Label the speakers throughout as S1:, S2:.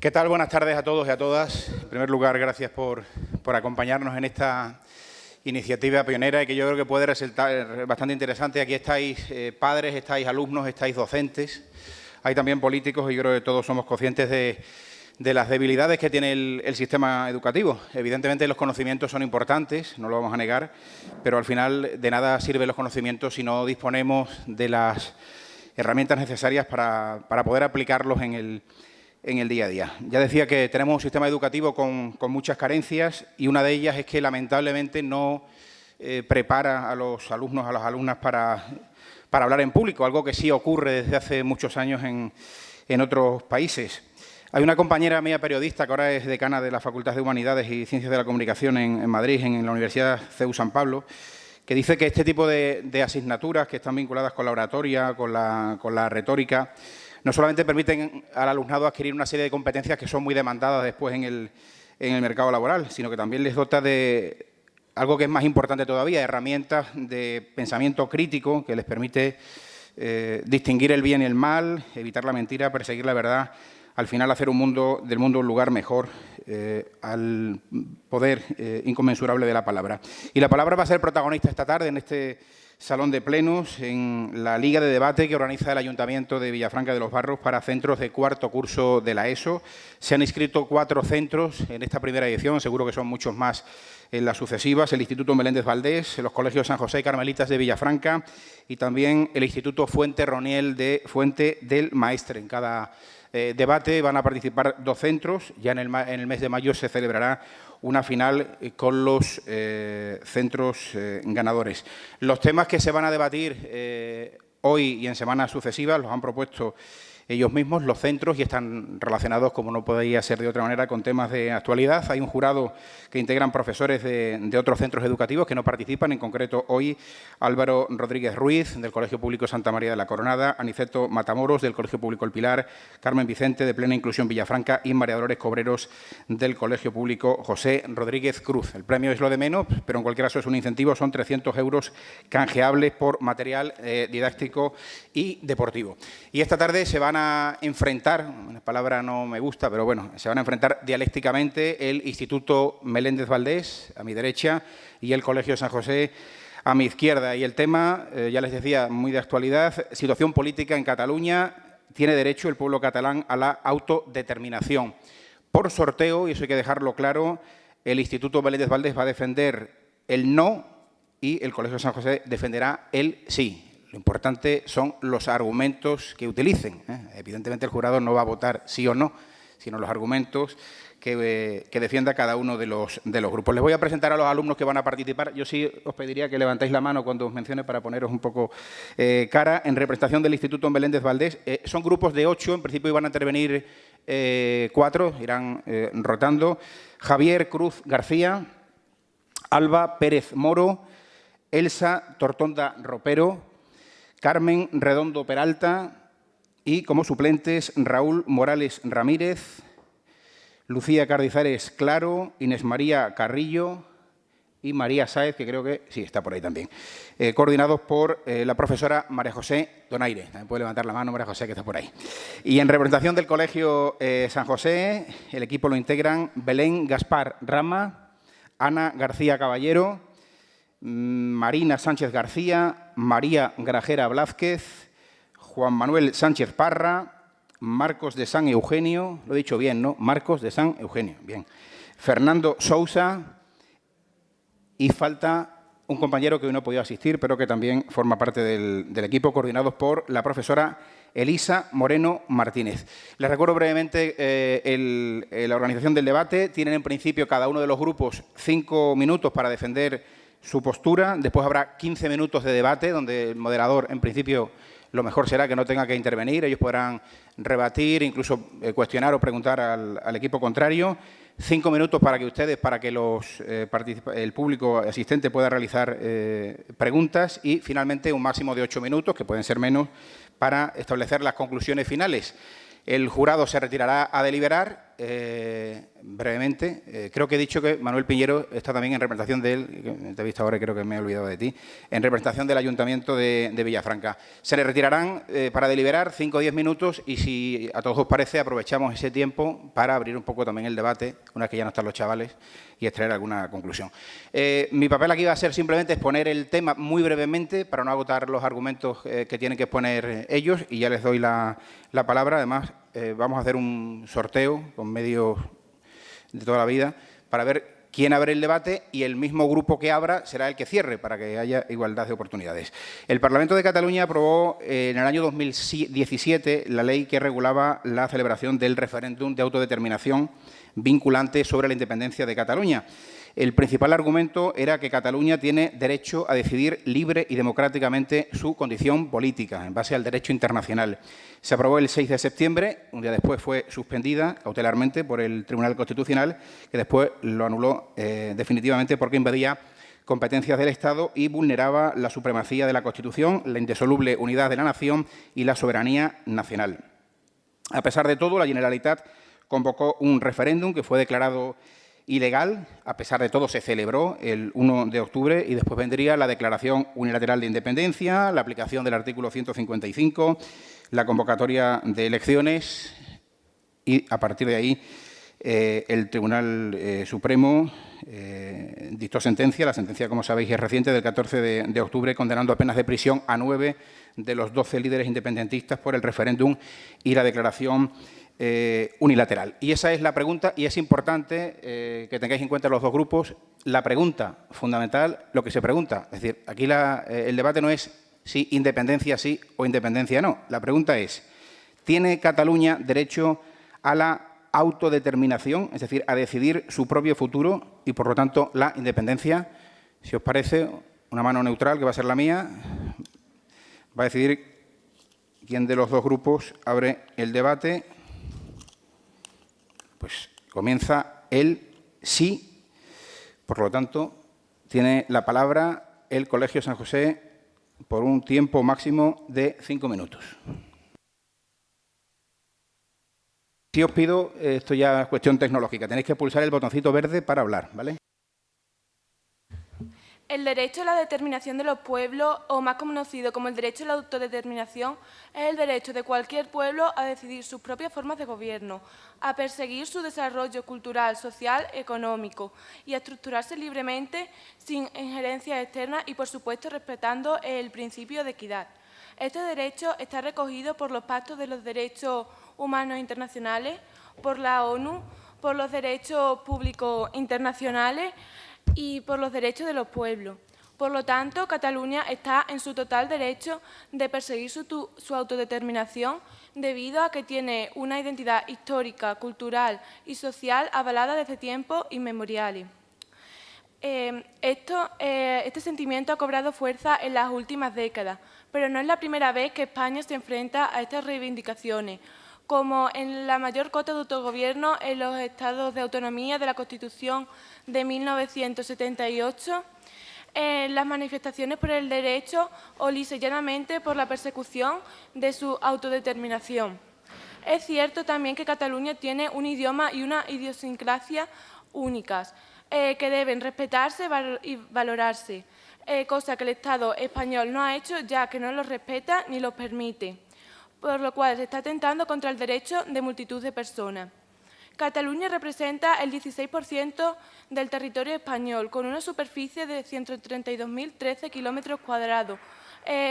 S1: ¿Qué tal? Buenas tardes a todos y a todas. En primer lugar, gracias por acompañarnos en esta iniciativa pionera y que yo creo que puede resultar bastante interesante. Aquí estáis padres, estáis alumnos, estáis docentes, hay también políticos y yo creo que todos somos conscientes de las debilidades que tiene el sistema educativo. Evidentemente los conocimientos son importantes, no lo vamos a negar, pero al final de nada sirven los conocimientos si no disponemos de las herramientas necesarias para poder aplicarlos en el día a día. Ya decía que tenemos un sistema educativo con muchas carencias y una de ellas es que lamentablemente no prepara a los alumnos, a las alumnas para hablar en público, algo que sí ocurre desde hace muchos años en otros países. Hay una compañera mía periodista que ahora es decana de la Facultad de Humanidades y Ciencias de la Comunicación en Madrid, en la Universidad CEU San Pablo, que dice que este tipo de asignaturas que están vinculadas con la oratoria, con la retórica, no solamente permiten al alumnado adquirir una serie de competencias que son muy demandadas después en el mercado laboral, sino que también les dota de algo que es más importante todavía, herramientas de pensamiento crítico que les permite distinguir el bien y el mal, evitar la mentira, perseguir la verdad, al final hacer del mundo un lugar mejor al poder inconmensurable de la palabra. Y la palabra va a ser protagonista esta tarde en este salón de plenos, en la Liga de Debate que organiza el Ayuntamiento de Villafranca de los Barros para centros de cuarto curso de la ESO. Se han inscrito 4 centros en esta primera edición, seguro que son muchos más en las sucesivas, el Instituto Meléndez Valdés, los Colegios San José y Carmelitas de Villafranca y también el Instituto Fuente Roniel de Fuente del Maestre. En cada debate van a participar 2 centros. Ya en el mes de mayo se celebrará una final con los centros ganadores. Los temas que se van a debatir hoy y en semanas sucesivas los han propuesto ellos mismos, los centros, y están relacionados, como no podía ser de otra manera, con temas de actualidad. Hay un jurado que integran profesores de otros centros educativos que no participan, en concreto hoy Álvaro Rodríguez Ruiz, del Colegio Público Santa María de la Coronada, Aniceto Matamoros, del Colegio Público El Pilar, Carmen Vicente, de Plena Inclusión Villafranca, y María Dolores Cobreros, del Colegio Público José Rodríguez Cruz. El premio es lo de menos, pero en cualquier caso es un incentivo, son 300 euros canjeables por material didáctico y deportivo. Y esta tarde se van a enfrentar, una palabra no me gusta, pero bueno, se van a enfrentar dialécticamente el Instituto Meléndez Valdés, a mi derecha, y el Colegio San José, a mi izquierda. Y el tema, ya les decía, muy de actualidad, situación política en Cataluña. Tiene derecho el pueblo catalán a la autodeterminación. Por sorteo, y eso hay que dejarlo claro, el Instituto Meléndez Valdés va a defender el no y el Colegio San José defenderá el sí. Lo importante son los argumentos que utilicen. Evidentemente el jurado no va a votar sí o no, sino los argumentos que defienda cada uno de los grupos. Les voy a presentar a los alumnos que van a participar. Yo sí os pediría que levantéis la mano cuando os mencione para poneros un poco cara. En representación del Instituto Meléndez Valdés, son grupos de 8, en principio iban a intervenir 4, irán rotando. Javier Cruz García, Alba Pérez Moro, Elsa Tortonda Ropero, Carmen Redondo Peralta y, como suplentes, Raúl Morales Ramírez, Lucía Cardizares Claro, Inés María Carrillo y María Sáez, que creo que sí está por ahí también, coordinados por la profesora María José Donaire. También puede levantar la mano María José, que está por ahí. Y en representación del Colegio San José, el equipo lo integran Belén Gaspar Rama, Ana García Caballero, Marina Sánchez García, María Grajera Blázquez, Juan Manuel Sánchez Parra, Marcos de San Eugenio, lo he dicho bien, ¿no? Marcos de San Eugenio, bien. Fernando Sousa, y falta un compañero que hoy no ha podido asistir, pero que también forma parte del equipo, coordinados por la profesora Elisa Moreno Martínez. Les recuerdo brevemente la organización del debate. Tienen en principio cada uno de los grupos 5 minutos para defender su postura. Después habrá 15 minutos de debate, donde el moderador, en principio, lo mejor será que no tenga que intervenir. Ellos podrán rebatir, incluso cuestionar o preguntar al equipo contrario. 5 minutos para que ustedes, para que el público asistente pueda realizar preguntas y, finalmente, un máximo de 8 minutos, que pueden ser menos, para establecer las conclusiones finales. El jurado se retirará a deliberar brevemente. Creo que he dicho que Manuel Piñero está también en representación te he visto ahora y creo que me he olvidado de ti, en representación del Ayuntamiento de Villafranca. Se le retirarán para deliberar 5 o 10 minutos y, si a todos os parece, aprovechamos ese tiempo para abrir un poco también el debate, una vez que ya no están los chavales, y extraer alguna conclusión. Mi papel aquí va a ser simplemente exponer el tema muy brevemente para no agotar los argumentos que tienen que exponer ellos, y ya les doy la palabra. Además, vamos a hacer un sorteo con medios de toda la vida para ver quién abre el debate, y el mismo grupo que abra será el que cierre, para que haya igualdad de oportunidades. El Parlamento de Cataluña aprobó en el año 2017 la ley que regulaba la celebración del referéndum de autodeterminación vinculante sobre la independencia de Cataluña. El principal argumento era que Cataluña tiene derecho a decidir libre y democráticamente su condición política, en base al derecho internacional. Se aprobó el 6 de septiembre, un día después fue suspendida cautelarmente por el Tribunal Constitucional, que después lo anuló definitivamente porque invadía competencias del Estado y vulneraba la supremacía de la Constitución, la indisoluble unidad de la nación y la soberanía nacional. A pesar de todo, la Generalitat convocó un referéndum que fue declarado ilegal. A pesar de todo, se celebró el 1 de octubre y después vendría la declaración unilateral de independencia, la aplicación del artículo 155, la convocatoria de elecciones y, a partir de ahí, el Tribunal Supremo dictó sentencia. La sentencia, como sabéis, es reciente, del 14 de octubre, condenando a penas de prisión a 9 de los 12 líderes independentistas por el referéndum y la declaración unilateral. Y esa es la pregunta, y es importante que tengáis en cuenta los dos grupos la pregunta fundamental, lo que se pregunta. Es decir, aquí el debate no es si independencia sí o independencia no. La pregunta es, ¿tiene Cataluña derecho a la autodeterminación, es decir, a decidir su propio futuro y, por lo tanto, la independencia? Si os parece, una mano neutral, que va a ser la mía, va a decidir quién de los dos grupos abre el debate. Pues comienza el sí. Por lo tanto, tiene la palabra el Colegio San José por un tiempo máximo de 5 minutos. Si os pido, esto ya es cuestión tecnológica, tenéis que pulsar el botoncito verde para hablar, ¿vale?
S2: El derecho a la determinación de los pueblos, o más conocido como el derecho a la autodeterminación, es el derecho de cualquier pueblo a decidir sus propias formas de gobierno, a perseguir su desarrollo cultural, social, económico y a estructurarse libremente sin injerencias externas y, por supuesto, respetando el principio de equidad. Este derecho está recogido por los pactos de los derechos humanos internacionales, por la ONU, por los derechos públicos internacionales y por los derechos de los pueblos. Por lo tanto, Cataluña está en su total derecho de perseguir su autodeterminación, debido a que tiene una identidad histórica, cultural y social avalada desde tiempos inmemoriales. Este sentimiento ha cobrado fuerza en las últimas décadas, pero no es la primera vez que España se enfrenta a estas reivindicaciones, como en la mayor cota de autogobierno en los estados de autonomía de la Constitución de 1978, las manifestaciones por el derecho o lisa y llanamente por la persecución de su autodeterminación. Es cierto también que Cataluña tiene un idioma y una idiosincrasia únicas, que deben respetarse y valorarse, cosa que el Estado español no ha hecho, ya que no los respeta ni los permite, por lo cual se está atentando contra el derecho de multitud de personas. Cataluña representa el 16% del territorio español, con una superficie de 132.013 kilómetros cuadrados,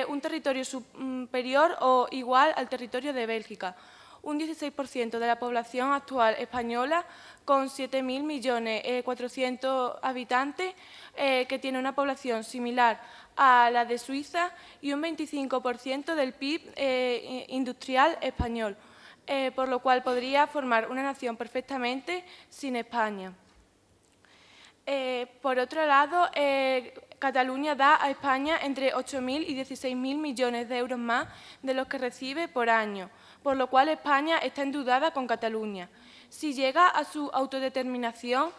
S2: un territorio superior o igual al territorio de Bélgica. Un 16% de la población actual española, con 7.400.000 habitantes, que tiene una población similar a la de Suiza, y un 25% del PIB industrial español, por lo cual podría formar una nación perfectamente sin España. Por otro lado, Cataluña da a España entre 8.000 y 16.000 millones de euros más de los que recibe por año, por lo cual España está endeudada con Cataluña. Si llega a su autodeterminación,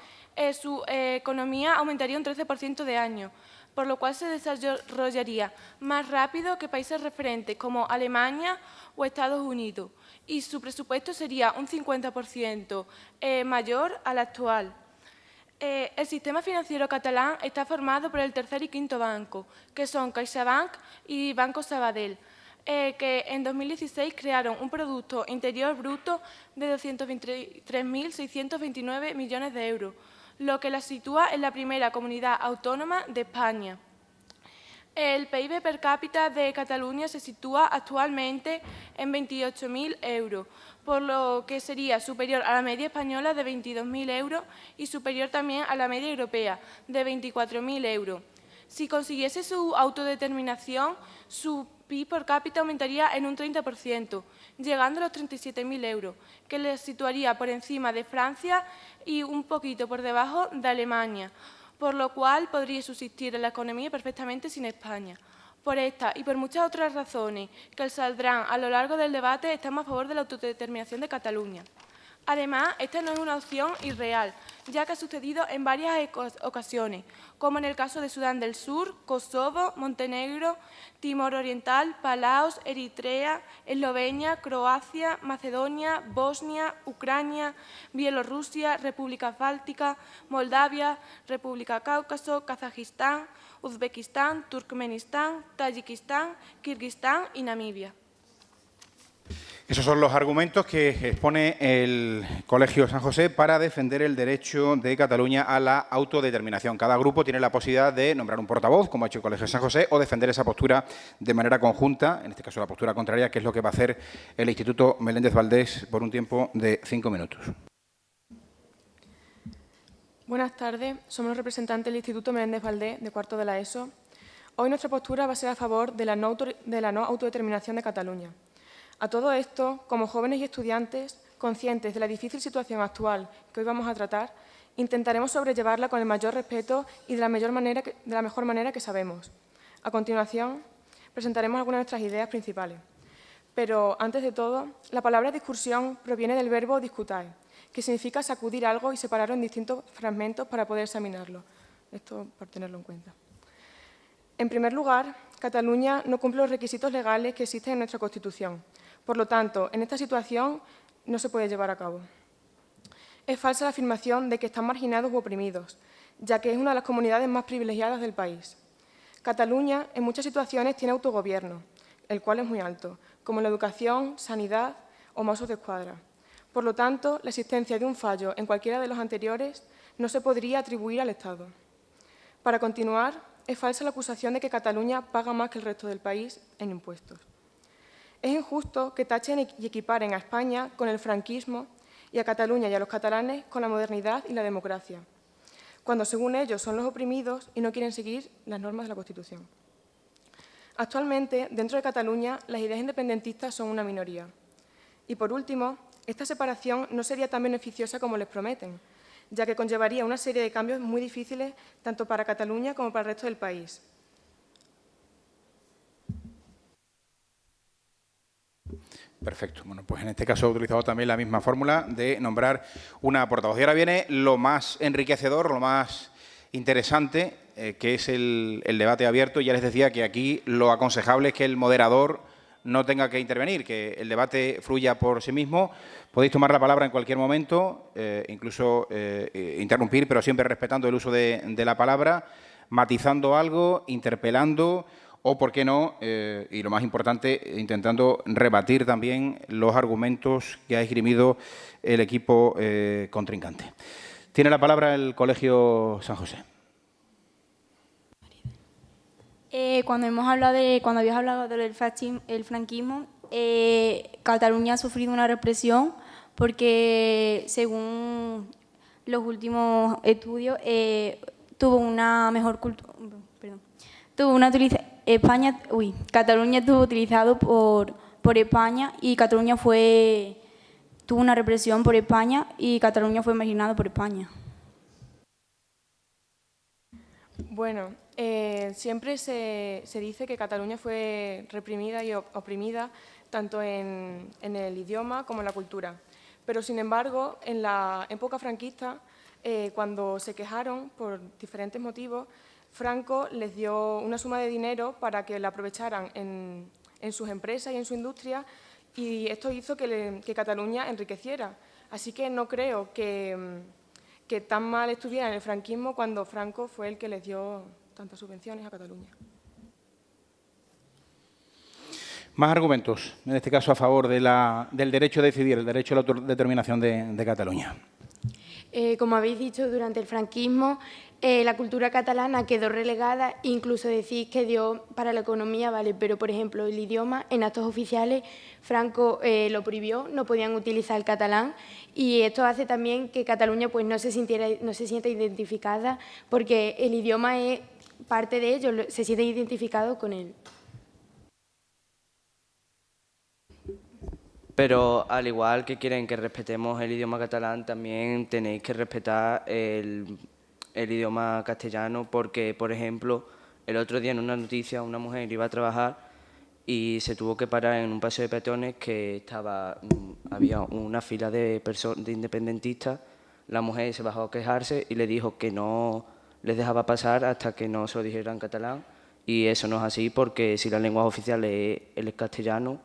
S2: su economía aumentaría un 13% de año, por lo cual se desarrollaría más rápido que países referentes como Alemania o Estados Unidos, y su presupuesto sería un 50% mayor al actual. El sistema financiero catalán está formado por el tercer y quinto banco, que son CaixaBank y Banco Sabadell, que en 2016 crearon un Producto Interior Bruto de 223.629 millones de euros, lo que la sitúa en la primera comunidad autónoma de España. El PIB per cápita de Cataluña se sitúa actualmente en 28.000 euros, por lo que sería superior a la media española de 22.000 euros y superior también a la media europea de 24.000 euros. Si consiguiese su autodeterminación, su PIB por cápita aumentaría en un 30%, llegando a los 37.000 euros, que le situaría por encima de Francia y un poquito por debajo de Alemania, por lo cual podría subsistir en la economía perfectamente sin España. Por esta y por muchas otras razones que saldrán a lo largo del debate, estamos a favor de la autodeterminación de Cataluña. Además, esta no es una opción irreal, ya que ha sucedido en varias ocasiones, como en el caso de Sudán del Sur, Kosovo, Montenegro, Timor Oriental, Palaos, Eritrea, Eslovenia, Croacia, Macedonia, Bosnia, Ucrania, Bielorrusia, República Báltica, Moldavia, República Cáucaso, Kazajistán, Uzbekistán, Turkmenistán, Tayikistán, Kirguistán y Namibia.
S1: Esos son los argumentos que expone el Colegio San José para defender el derecho de Cataluña a la autodeterminación. Cada grupo tiene la posibilidad de nombrar un portavoz, como ha hecho el Colegio San José, o defender esa postura de manera conjunta, en este caso la postura contraria, que es lo que va a hacer el Instituto Meléndez Valdés por un tiempo de 5 minutos.
S3: Buenas tardes, somos los representantes del Instituto Meléndez Valdés, de cuarto de la ESO. Hoy nuestra postura va a ser a favor de la no autodeterminación de Cataluña. A todo esto, como jóvenes y estudiantes, conscientes de la difícil situación actual que hoy vamos a tratar, intentaremos sobrellevarla con el mayor respeto y de la mejor manera que sabemos. A continuación, presentaremos algunas de nuestras ideas principales. Pero, antes de todo, la palabra discursión proviene del verbo discutae, que significa sacudir algo y separarlo en distintos fragmentos para poder examinarlo. Esto por tenerlo en cuenta. En primer lugar, Cataluña no cumple los requisitos legales que existen en nuestra Constitución. Por lo tanto, en esta situación no se puede llevar a cabo. Es falsa la afirmación de que están marginados u oprimidos, ya que es una de las comunidades más privilegiadas del país. Cataluña, en muchas situaciones, tiene autogobierno, el cual es muy alto, como en la educación, sanidad o Mossos d'Esquadra. Por lo tanto, la existencia de un fallo en cualquiera de los anteriores no se podría atribuir al Estado. Para continuar, es falsa la acusación de que Cataluña paga más que el resto del país en impuestos. Es injusto que tachen y equiparen a España con el franquismo y a Cataluña y a los catalanes con la modernidad y la democracia, cuando según ellos son los oprimidos y no quieren seguir las normas de la Constitución. Actualmente, dentro de Cataluña, las ideas independentistas son una minoría. Y por último, esta separación no sería tan beneficiosa como les prometen, ya que conllevaría una serie de cambios muy difíciles tanto para Cataluña como para el resto del país.
S1: Perfecto. Bueno, pues en este caso he utilizado también la misma fórmula de nombrar una portavoz. Y ahora viene lo más enriquecedor, lo más interesante, que es el debate abierto. Ya les decía que aquí lo aconsejable es que el moderador no tenga que intervenir, que el debate fluya por sí mismo. Podéis tomar la palabra en cualquier momento, incluso interrumpir, pero siempre respetando el uso de la palabra, matizando algo, interpelando o, por qué no, y lo más importante, intentando rebatir también los argumentos que ha esgrimido el equipo contrincante. Tiene la palabra el Colegio San José.
S4: Cuando habías hablado del franquismo, Cataluña ha sufrido una represión porque, según los últimos estudios, tuvo una mejor cultura. Cataluña estuvo utilizado por España y Cataluña tuvo una represión por España y Cataluña fue marginado por España.
S3: Bueno, siempre se dice que Cataluña fue reprimida y oprimida tanto en el idioma como en la cultura. Pero, sin embargo, en la época franquista, cuando se quejaron por diferentes motivos, Franco les dio una suma de dinero para que la aprovecharan en sus empresas y en su industria, y esto hizo que Cataluña enriqueciera. Así que no creo que tan mal estuviera en el franquismo cuando Franco fue el que les dio tantas subvenciones a Cataluña.
S1: Más argumentos, en este caso a favor del derecho a decidir, el derecho a la autodeterminación de Cataluña.
S5: Como habéis dicho, durante el franquismo la cultura catalana quedó relegada, incluso decís que dio para la economía, vale, pero por ejemplo el idioma en actos oficiales Franco lo prohibió, no podían utilizar el catalán, y esto hace también que Cataluña pues no se sienta identificada, porque el idioma es parte de ellos, se siente identificado con él.
S6: Pero al igual que quieren que respetemos el idioma catalán, también tenéis que respetar el idioma castellano, porque, por ejemplo, el otro día en una noticia una mujer iba a trabajar y se tuvo que parar en un paseo de peatones que había una fila de independentistas. La mujer se bajó a quejarse y le dijo que no les dejaba pasar hasta que no se lo dijera en catalán, y eso no es así, porque si la lengua oficial es el castellano,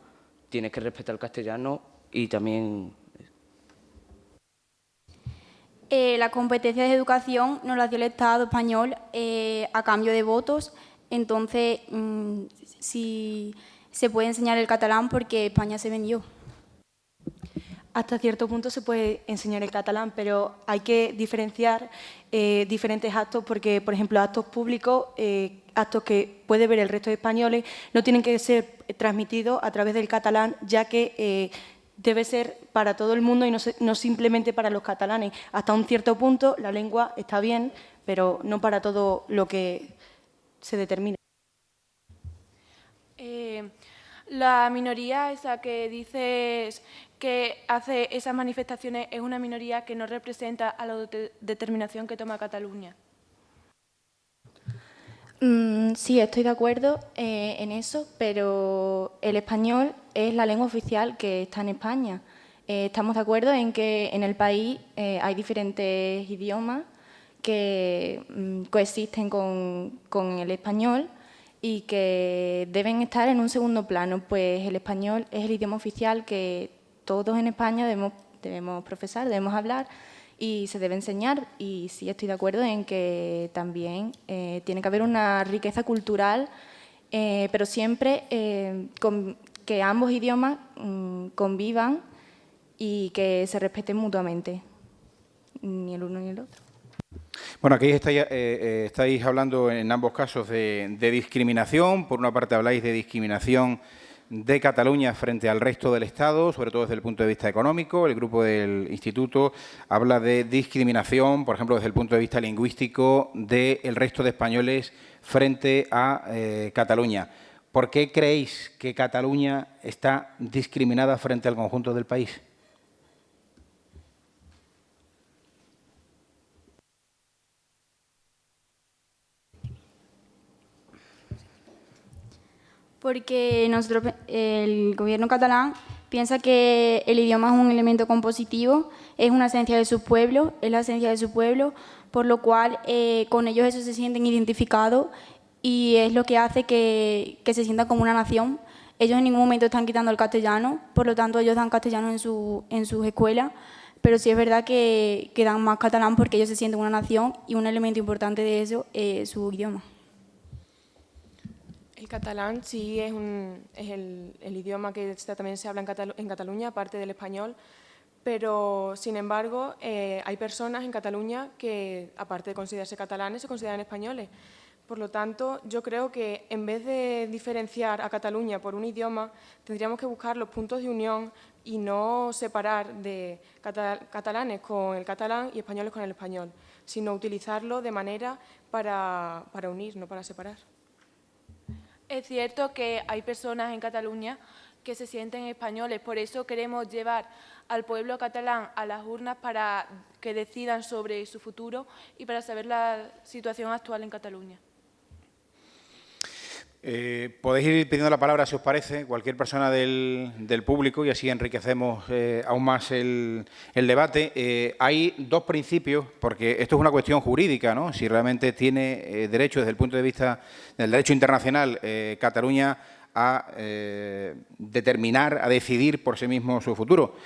S6: tienes que respetar el castellano y también...
S4: La competencia de educación nos la dio el Estado español a cambio de votos, entonces sí se puede enseñar el catalán porque España se vendió.
S7: Hasta cierto punto se puede enseñar el catalán, pero hay que diferenciar diferentes actos porque, por ejemplo, actos públicos, actos que puede ver el resto de españoles, no tienen que ser transmitidos a través del catalán, ya que debe ser para todo el mundo y no simplemente para los catalanes. Hasta un cierto punto la lengua está bien, pero no para todo lo que se determina.
S2: La minoría esa que dices que hace esas manifestaciones es una minoría que no representa a la determinación que toma Cataluña.
S8: Sí, estoy de acuerdo en eso, pero el español es la lengua oficial que está en España. Estamos de acuerdo en que en el país hay diferentes idiomas que coexisten con el español y que deben estar en un segundo plano, pues el español es el idioma oficial que todos en España debemos profesar, debemos hablar y se debe enseñar. Y sí estoy de acuerdo en que también tiene que haber una riqueza cultural, pero siempre que ambos idiomas convivan y que se respeten mutuamente, ni el uno ni el otro.
S1: Bueno, aquí estáis hablando en ambos casos de discriminación. Por una parte habláis de discriminación de Cataluña frente al resto del Estado, sobre todo desde el punto de vista económico. El grupo del Instituto habla de discriminación, por ejemplo, desde el punto de vista lingüístico, del resto de españoles frente a Cataluña. ¿Por qué creéis que Cataluña está discriminada frente al conjunto del país?
S4: Porque el gobierno catalán piensa que el idioma es un elemento compositivo, es una esencia de su pueblo, es la esencia de su pueblo, por lo cual con ellos eso se sienten identificados y es lo que hace que se sientan como una nación. Ellos en ningún momento están quitando el castellano, por lo tanto ellos dan castellano en sus escuelas, pero sí es verdad que dan más catalán porque ellos se sienten una nación y un elemento importante de eso es su idioma.
S3: El catalán sí es el idioma que también se habla en Cataluña, aparte del español, pero sin embargo hay personas en Cataluña que, aparte de considerarse catalanes, se consideran españoles. Por lo tanto, yo creo que en vez de diferenciar a Cataluña por un idioma, tendríamos que buscar los puntos de unión y no separar de catalanes con el catalán y españoles con el español, sino utilizarlo de manera para unir, no para separar.
S2: Es cierto que hay personas en Cataluña que se sienten españoles, por eso queremos llevar al pueblo catalán a las urnas para que decidan sobre su futuro y para saber la situación actual en Cataluña.
S1: Podéis ir pidiendo la palabra, si os parece, cualquier persona del público, y así enriquecemos aún más el debate. Hay dos principios, porque esto es una cuestión jurídica, ¿no? Si realmente tiene derecho, desde el punto de vista del derecho internacional, Cataluña a determinar, a decidir por sí mismo su futuro.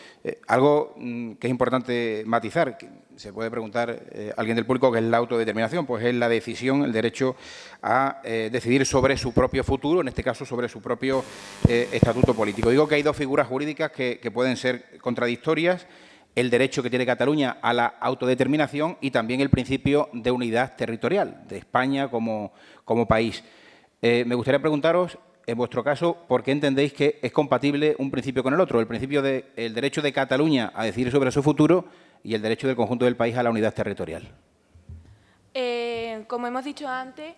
S1: Algo que es importante matizar, que se puede preguntar alguien del público, ¿qué es la autodeterminación? Pues es la decisión, el derecho a decidir sobre su propio futuro, en este caso sobre su propio estatuto político. Digo que hay dos figuras jurídicas que pueden ser contradictorias: el derecho que tiene Cataluña a la autodeterminación y también el principio de unidad territorial de España como país. Me gustaría preguntaros, en vuestro caso, ¿por qué entendéis que es compatible un principio con el otro? El principio del derecho de Cataluña a decidir sobre su futuro y el derecho del conjunto del país a la unidad territorial.
S2: Como hemos dicho antes,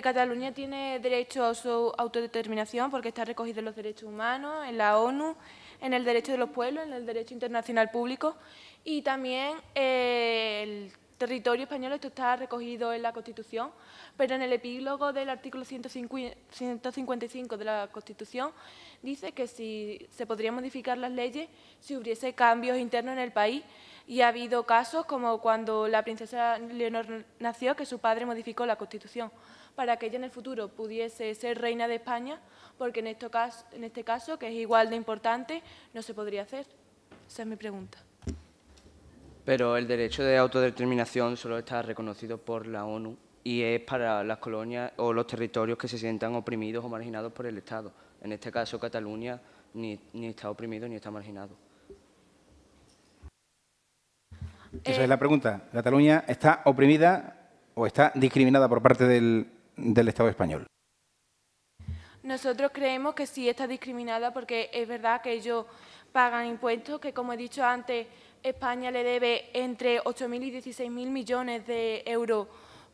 S2: Cataluña tiene derecho a su autodeterminación porque está recogido en los derechos humanos, en la ONU, en el derecho de los pueblos, en el derecho internacional público, y también el territorio español, esto está recogido en la Constitución, pero en el epílogo del artículo 155 de la Constitución dice que se podrían modificar las leyes si hubiese cambios internos en el país, y ha habido casos como cuando la princesa Leonor nació, que su padre modificó la Constitución para que ella en el futuro pudiese ser reina de España, porque en este caso, que es igual de importante, no se podría hacer. Esa es mi pregunta.
S6: Pero el derecho de autodeterminación solo está reconocido por la ONU y es para las colonias o los territorios que se sientan oprimidos o marginados por el Estado. En este caso, Cataluña ni está oprimido ni está marginado.
S1: Esa es la pregunta. ¿Cataluña está oprimida o está discriminada por parte del Estado español?
S2: Nosotros creemos que sí está discriminada porque es verdad que ellos pagan impuestos, que como he dicho antes, España le debe entre 8.000 y 16.000 millones de euros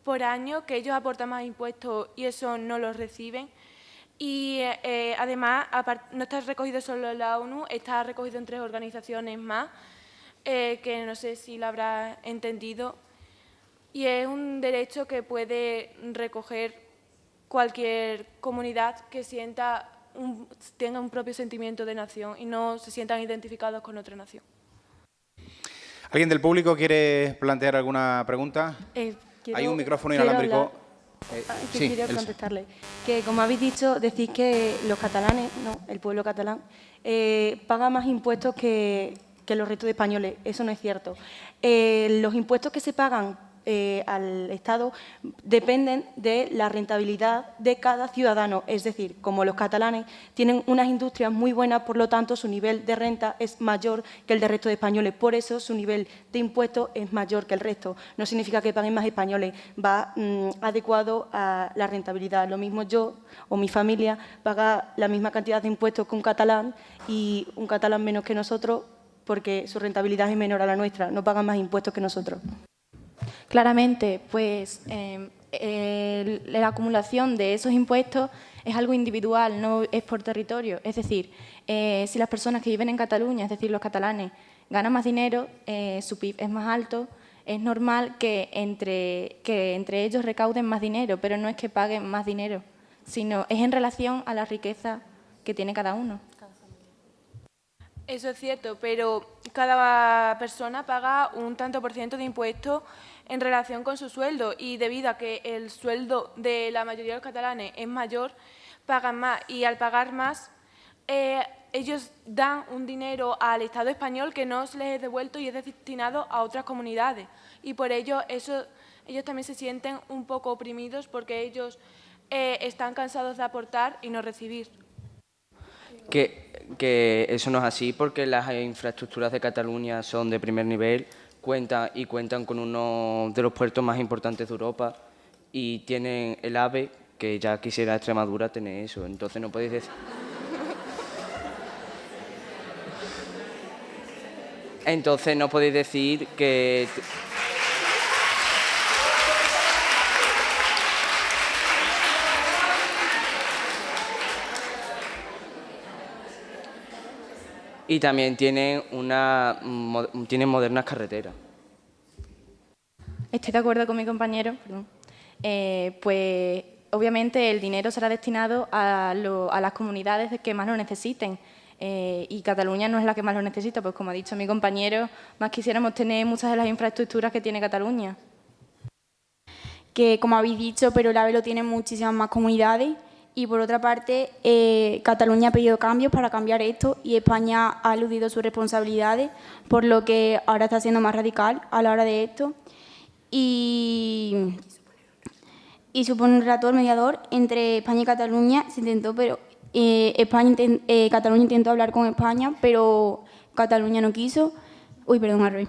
S2: por año, que ellos aportan más impuestos y eso no los reciben. Y además, no está recogido solo en la ONU, está recogido en 3 organizaciones más, que no sé si lo habrá entendido. Y es un derecho que puede recoger cualquier comunidad que tenga un propio sentimiento de nación y no se sientan identificados con otra nación.
S1: ¿Alguien del público quiere plantear alguna pregunta? Hay un micrófono inalámbrico.
S7: Sí, quería contestarle. Que como habéis dicho, decís que los catalanes, no, el pueblo catalán, paga más impuestos que los restos de españoles. Eso no es cierto. Los impuestos que se pagan al Estado dependen de la rentabilidad de cada ciudadano. Es decir, como los catalanes tienen unas industrias muy buenas, por lo tanto, su nivel de renta es mayor que el del resto de españoles. Por eso, su nivel de impuestos es mayor que el resto. No significa que paguen más españoles, va adecuado a la rentabilidad. Lo mismo yo o mi familia paga la misma cantidad de impuestos que un catalán y un catalán menos que nosotros porque su rentabilidad es menor a la nuestra. No pagan más impuestos que nosotros.
S8: Claramente, pues la acumulación de esos impuestos es algo individual, no es por territorio. Es decir, si las personas que viven en Cataluña, es decir, los catalanes, ganan más dinero, su PIB es más alto, es normal que entre ellos recauden más dinero, pero no es que paguen más dinero, sino es en relación a la riqueza que tiene cada uno.
S2: Eso es cierto, pero cada persona paga un tanto por ciento de impuestos en relación con su sueldo y debido a que el sueldo de la mayoría de los catalanes es mayor, pagan más y al pagar más ellos dan un dinero al Estado español que no se les es devuelto y es destinado a otras comunidades y por ello ellos también se sienten un poco oprimidos porque ellos están cansados de aportar y no recibir.
S6: Que eso no es así porque las infraestructuras de Cataluña son de primer nivel, cuentan con uno de los puertos más importantes de Europa y tienen el AVE, que ya quisiera Extremadura tener eso, entonces no podéis decir... Entonces no podéis decir que... Y también tienen modernas carreteras.
S8: Estoy de acuerdo con mi compañero, pues obviamente el dinero será destinado a las comunidades que más lo necesiten. Y Cataluña no es la que más lo necesita, pues como ha dicho mi compañero, más quisiéramos tener muchas de las infraestructuras que tiene Cataluña.
S4: Que, como habéis dicho, pero el AVE lo tienen muchísimas más comunidades. Y, por otra parte, Cataluña ha pedido cambios para cambiar esto y España ha eludido sus responsabilidades, por lo que ahora está siendo más radical a la hora de esto. Y supone un relator mediador entre España y Cataluña. Se intentó, pero Cataluña intentó hablar con España, pero Cataluña no quiso. Uy, perdón, al revés.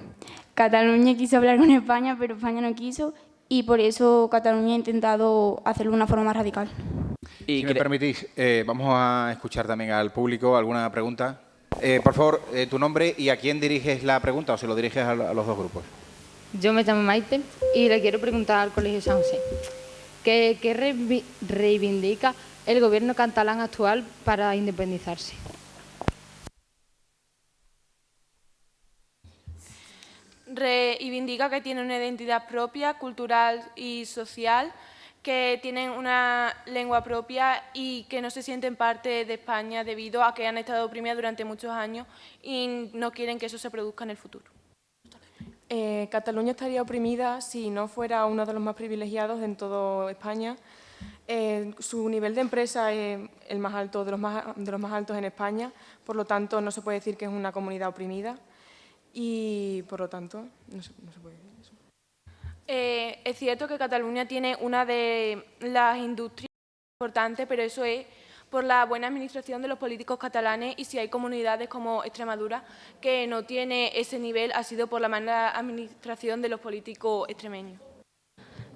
S4: Cataluña quiso hablar con España, pero España no quiso, y por eso Cataluña ha intentado hacerlo de una forma más radical.
S1: Si me permitís, vamos a escuchar también al público. ¿Alguna pregunta? Por favor, tu nombre y a quién diriges la pregunta, o se lo diriges a los dos grupos.
S9: Yo me llamo Maite y le quiero preguntar al Colegio San José. ¿Qué reivindica el gobierno catalán actual para independizarse?
S2: Reivindica que tiene una identidad propia, cultural y social, que tienen una lengua propia y que no se sienten parte de España debido a que han estado oprimidas durante muchos años y no quieren que eso se produzca en el futuro.
S3: Cataluña estaría oprimida si no fuera uno de los más privilegiados en toda España. Su nivel de empresa es el más alto de los más altos en España, por lo tanto no se puede decir que es una comunidad oprimida y por lo tanto no se puede decir eso.
S2: Es cierto que Cataluña tiene una de las industrias importantes, pero eso es por la buena administración de los políticos catalanes, y si hay comunidades como Extremadura que no tiene ese nivel, ha sido por la mala administración de los políticos extremeños.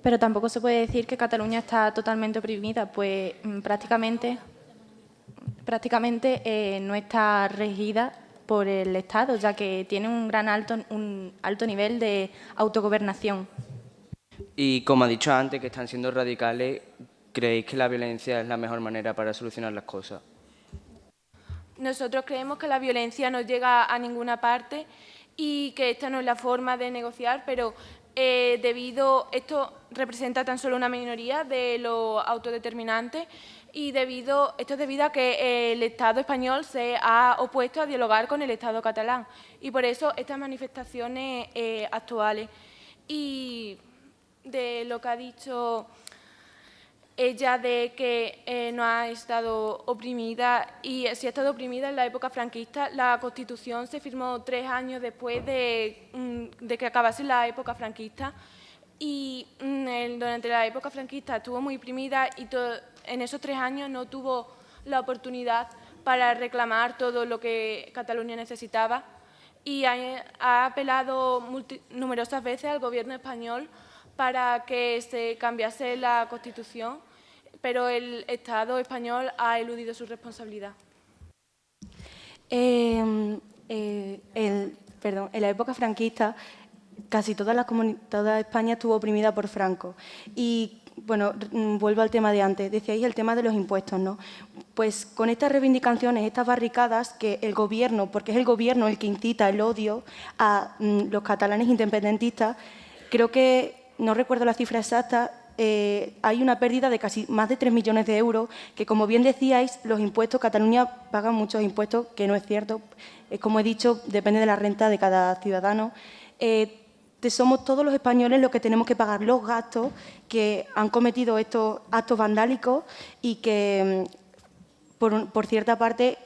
S8: Pero tampoco se puede decir que Cataluña está totalmente oprimida, pues prácticamente no está regida por el Estado, ya que tiene un alto nivel de autogobernación.
S6: Y como ha dicho antes, que están siendo radicales, ¿creéis que la violencia es la mejor manera para solucionar las cosas?
S2: Nosotros creemos que la violencia no llega a ninguna parte y que esta no es la forma de negociar, pero esto representa tan solo una minoría de los autodeterminantes, y esto es debido a que el Estado español se ha opuesto a dialogar con el Estado catalán, y por eso estas manifestaciones actuales. Y de lo que ha dicho ella de que no ha estado oprimida, y sí ha estado oprimida en la época franquista. La Constitución se firmó 3 años después de que acabase la época franquista, y durante la época franquista estuvo muy oprimida y en esos 3 años no tuvo la oportunidad para reclamar todo lo que Cataluña necesitaba, y ha apelado numerosas veces al Gobierno español para que se cambiase la Constitución, pero el Estado español ha eludido su responsabilidad.
S7: En la época franquista casi toda España estuvo oprimida por Franco. Y, bueno, vuelvo al tema de antes. Decíais el tema de los impuestos, ¿no? Pues con estas reivindicaciones, estas barricadas, que el Gobierno, porque es el Gobierno el que incita el odio a los catalanes independentistas, creo que, no recuerdo la cifra exacta, hay una pérdida de casi más de 3 millones de euros, que, como bien decíais, los impuestos, Cataluña paga muchos impuestos, que no es cierto. Como he dicho, depende de la renta de cada ciudadano. Somos todos los españoles los que tenemos que pagar los gastos que han cometido estos actos vandálicos y que, por cierta parte,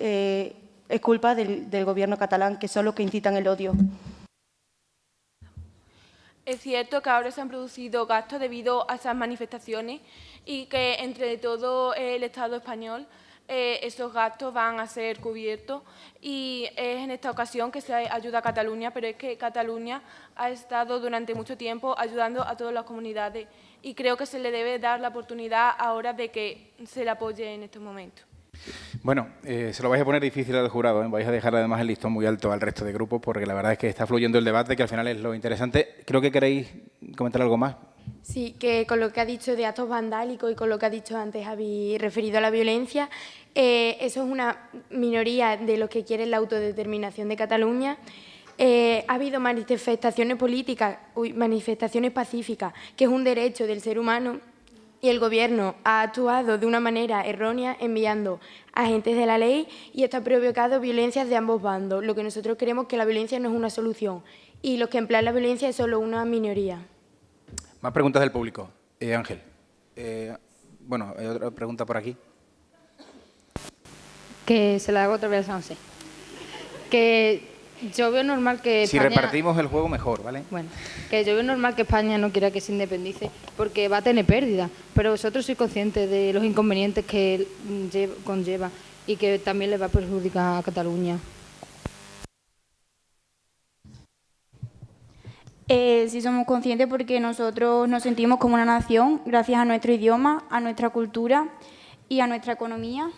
S7: es culpa del Gobierno catalán, que son los que incitan el odio.
S2: Es cierto que ahora se han producido gastos debido a esas manifestaciones y que entre todo el Estado español esos gastos van a ser cubiertos, y es en esta ocasión que se ayuda a Cataluña, pero es que Cataluña ha estado durante mucho tiempo ayudando a todas las comunidades y creo que se le debe dar la oportunidad ahora de que se le apoye en estos momentos.
S1: Bueno, se lo vais a poner difícil al jurado, ¿eh? Vais a dejar además el listón muy alto al resto de grupos, porque la verdad es que está fluyendo el debate, que al final es lo interesante. Creo que queréis comentar algo más.
S5: Sí, que con lo que ha dicho de actos vandálicos y con lo que ha dicho antes habéis referido a la violencia, eso es una minoría de los que quieren la autodeterminación de Cataluña. Ha habido manifestaciones políticas, manifestaciones pacíficas, que es un derecho del ser humano, y el Gobierno ha actuado de una manera errónea enviando agentes de la ley y esto ha provocado violencias de ambos bandos. Lo que nosotros creemos que la violencia no es una solución y los que emplean la violencia es solo una minoría.
S1: Más preguntas del público. Ángel. Bueno, hay otra pregunta por aquí.
S9: Que se la hago otra vez a Sanse. Que yo veo normal que
S1: Si
S9: España...
S1: repartimos el juego, mejor, ¿vale?
S9: Bueno, que yo veo normal que España no quiera que se independice porque va a tener pérdidas, pero vosotros sois conscientes de los inconvenientes que conlleva y que también le va a perjudicar a Cataluña.
S4: Sí somos conscientes porque nosotros nos sentimos como una nación gracias a nuestro idioma, a nuestra cultura y a nuestra economía.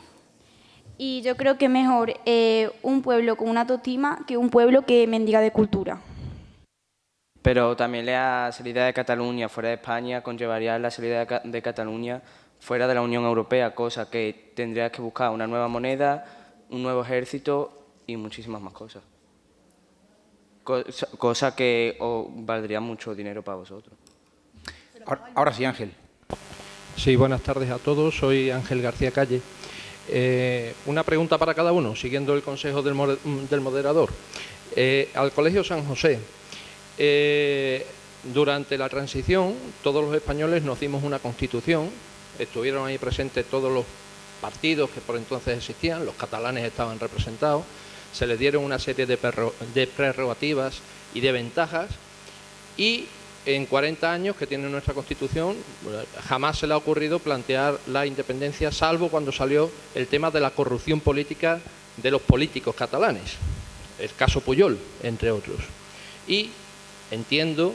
S4: Y yo creo que es mejor un pueblo con una autoestima que un pueblo que mendiga de cultura.
S6: Pero también la salida de Cataluña fuera de España conllevaría la salida de Cataluña fuera de la Unión Europea, cosa que tendrías que buscar una nueva moneda, un nuevo ejército y muchísimas más cosas. Cosa que os valdría mucho dinero para vosotros.
S1: Ahora sí, Ángel.
S10: Sí, buenas tardes a todos. Soy Ángel García Calle. Una pregunta para cada uno, siguiendo el consejo del moderador. Al Colegio San José, durante la transición, todos los españoles nos dimos una constitución, estuvieron ahí presentes todos los partidos que por entonces existían, los catalanes estaban representados, se les dieron una serie de prerrogativas y de ventajas y en 40 años que tiene nuestra Constitución jamás se le ha ocurrido plantear la independencia, salvo cuando salió el tema de la corrupción política de los políticos catalanes, el caso Pujol, entre otros. Y entiendo,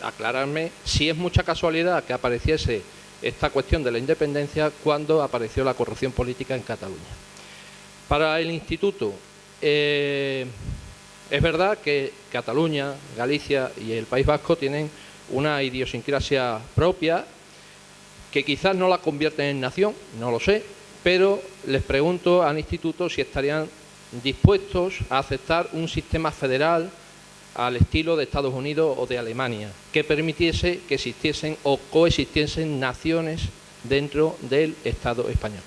S10: aclararme, si es mucha casualidad que apareciese esta cuestión de la independencia cuando apareció la corrupción política en Cataluña. Para el Instituto, es verdad que Cataluña, Galicia y el País Vasco tienen una idiosincrasia propia que quizás no la convierten en nación, no lo sé, pero les pregunto al Instituto si estarían dispuestos a aceptar un sistema federal al estilo de Estados Unidos o de Alemania, que permitiese que existiesen o coexistiesen naciones dentro del Estado español.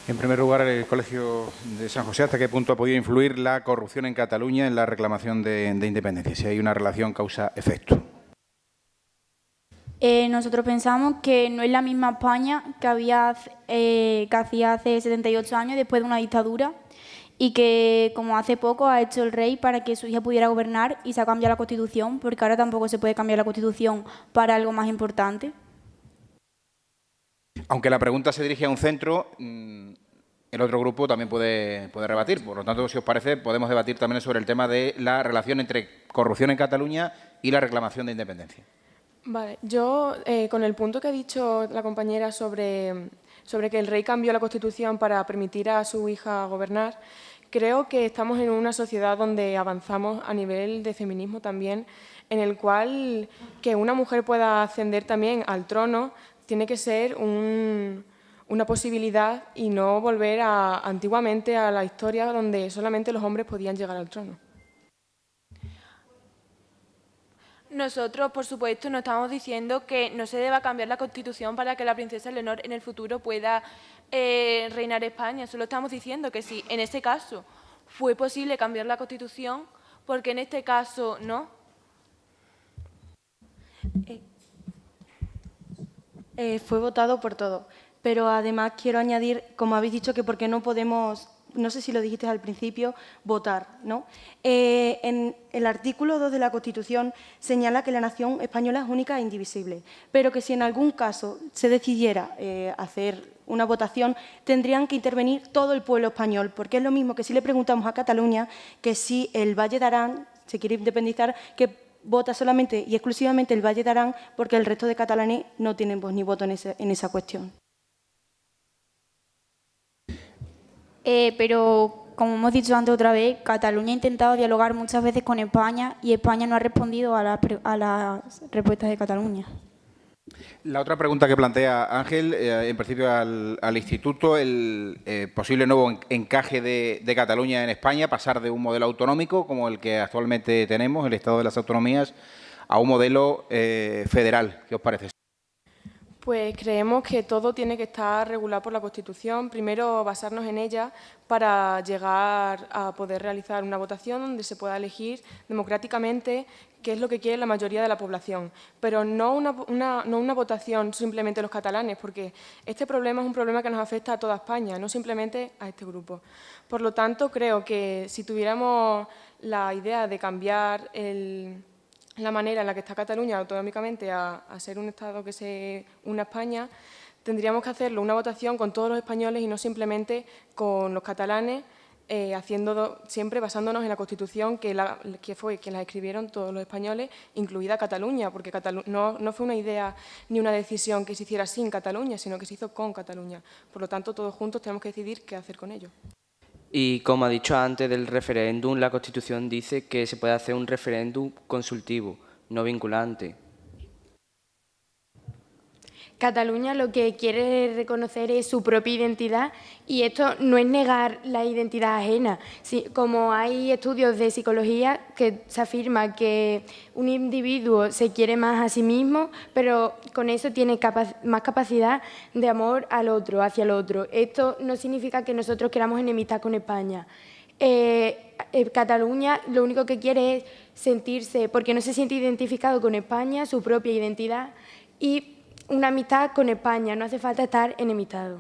S1: En primer lugar, el Colegio de San José, ¿hasta qué punto ha podido influir la corrupción en Cataluña en la reclamación de independencia? Si hay una relación causa-efecto.
S4: Nosotros pensamos que no es la misma España que hacía hace 78 años después de una dictadura y que, como hace poco, ha hecho el rey para que su hija pudiera gobernar y se ha cambiado la Constitución, porque ahora tampoco se puede cambiar la Constitución para algo más importante.
S1: Aunque la pregunta se dirige a un centro, el otro grupo también puede rebatir. Por lo tanto, si os parece, podemos debatir también sobre el tema de la relación entre corrupción en Cataluña y la reclamación de independencia.
S3: Vale, yo con el punto que ha dicho la compañera sobre que el rey cambió la Constitución para permitir a su hija gobernar, creo que estamos en una sociedad donde avanzamos a nivel de feminismo también, en el cual que una mujer pueda ascender también al trono tiene que ser una posibilidad y no volver antiguamente a la historia donde solamente los hombres podían llegar al trono.
S2: Nosotros, por supuesto, no estamos diciendo que no se deba cambiar la Constitución para que la princesa Leonor en el futuro pueda reinar España. Solo estamos diciendo que si en este caso fue posible cambiar la Constitución, ¿por qué en este caso no?
S7: Fue votado por todos, pero además quiero añadir, como habéis dicho, que porque no podemos, no sé si lo dijiste al principio, votar, ¿no? En el artículo 2 de la Constitución señala que la nación española es única e indivisible, pero que si en algún caso se decidiera hacer una votación, tendrían que intervenir todo el pueblo español, porque es lo mismo que si le preguntamos a Cataluña que si el Valle de Arán se quiere independizar, que vota solamente y exclusivamente el Valle de Arán, porque el resto de catalanes no tienen voz ni voto en esa cuestión.
S4: Pero, como hemos dicho antes otra vez, Cataluña ha intentado dialogar muchas veces con España y España no ha respondido a las respuestas de Cataluña.
S1: La otra pregunta que plantea Ángel, en principio al Instituto, el posible nuevo encaje de Cataluña en España, pasar de un modelo autonómico como el que actualmente tenemos, el Estado de las Autonomías, a un modelo federal. ¿Qué os parece?
S3: Pues creemos que todo tiene que estar regulado por la Constitución. Primero, basarnos en ella para llegar a poder realizar una votación donde se pueda elegir democráticamente qué es lo que quiere la mayoría de la población. Pero no una votación simplemente los catalanes, porque este problema es un problema que nos afecta a toda España, no simplemente a este grupo. Por lo tanto, creo que si tuviéramos la idea de cambiar la manera en la que está Cataluña autonómicamente a ser un Estado que se una a España, tendríamos que hacerlo una votación con todos los españoles y no simplemente con los catalanes, siempre basándonos en la Constitución que fue quien la escribieron todos los españoles, incluida Cataluña, porque no fue una idea ni una decisión que se hiciera sin Cataluña, sino que se hizo con Cataluña. Por lo tanto, todos juntos tenemos que decidir qué hacer con ello.
S6: Y como ha dicho antes del referéndum, la Constitución dice que se puede hacer un referéndum consultivo, no vinculante.
S5: Cataluña lo que quiere reconocer es su propia identidad y esto no es negar la identidad ajena. Como hay estudios de psicología que se afirma que un individuo se quiere más a sí mismo, pero con eso tiene más capacidad de amor al otro, hacia el otro. Esto no significa que nosotros queramos enemistad con España. Cataluña lo único que quiere es sentirse, porque no se siente identificado con España, su propia identidad y una amistad con España, no hace falta estar enemistado.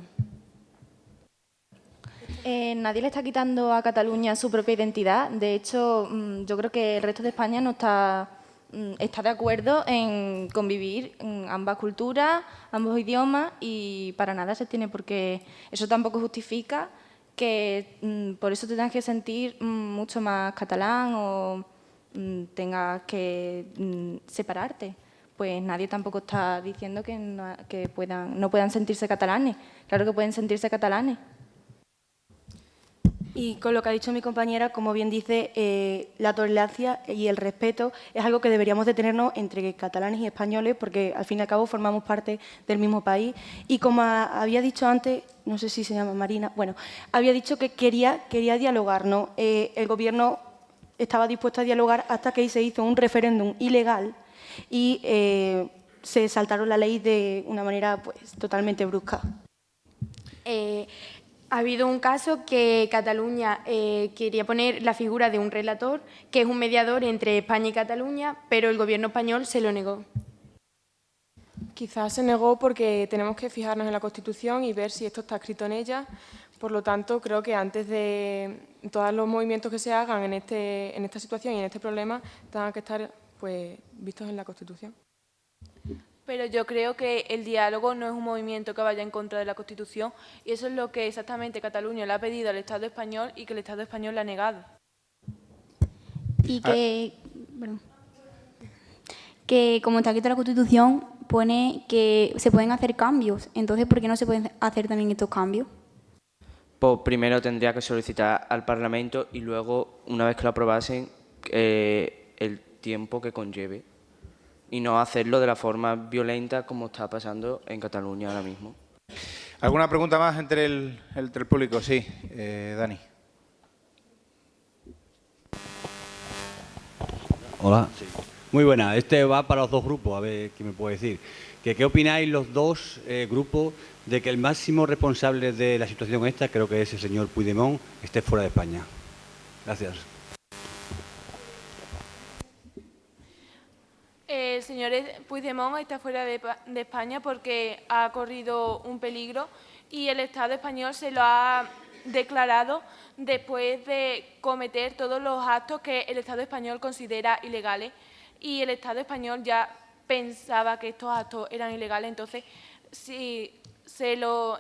S8: Nadie le está quitando a Cataluña su propia identidad. De hecho, yo creo que el resto de España no está de acuerdo en convivir en ambas culturas, ambos idiomas y para nada se tiene por qué. Eso tampoco justifica que por eso te tengas que sentir mucho más catalán o tengas que separarte. Pues nadie tampoco está diciendo que no puedan sentirse catalanes. Claro que pueden sentirse catalanes.
S7: Y con lo que ha dicho mi compañera, como bien dice, la tolerancia y el respeto es algo que deberíamos de tenernos entre catalanes y españoles, porque al fin y al cabo formamos parte del mismo país. Y como había dicho antes, no sé si se llama Marina, bueno, había dicho que quería dialogar, ¿no? El Gobierno estaba dispuesto a dialogar hasta que se hizo un referéndum ilegal y se saltaron la ley de una manera pues totalmente brusca.
S5: Ha habido un caso que Cataluña quería poner la figura de un relator, que es un mediador entre España y Cataluña, pero el Gobierno español se lo negó.
S3: Quizás se negó porque tenemos que fijarnos en la Constitución y ver si esto está escrito en ella. Por lo tanto, creo que antes de todos los movimientos que se hagan en esta situación y en este problema, tengan que estar pues vistos en la Constitución.
S2: Pero yo creo que el diálogo no es un movimiento que vaya en contra de la Constitución y eso es lo que exactamente Cataluña le ha pedido al Estado español y que el Estado español le ha negado.
S4: Y que como está escrito en la Constitución, pone que se pueden hacer cambios. Entonces, ¿por qué no se pueden hacer también estos cambios?
S6: Pues primero tendría que solicitar al Parlamento y luego, una vez que lo aprobasen, el tiempo que conlleve. Y no hacerlo de la forma violenta como está pasando en Cataluña ahora mismo.
S1: ¿Alguna pregunta más entre el público? Sí, Dani.
S11: Hola. Sí. Muy buena. Este va para los dos grupos, a ver qué me puede decir. ¿Qué opináis los dos grupos de que el máximo responsable de la situación esta, creo que es el señor Puigdemont, esté fuera de España? Gracias.
S2: El señor Puigdemont está fuera de España porque ha corrido un peligro y el Estado español se lo ha declarado después de cometer todos los actos que el Estado español considera ilegales y el Estado español ya pensaba que estos actos eran ilegales. Entonces, si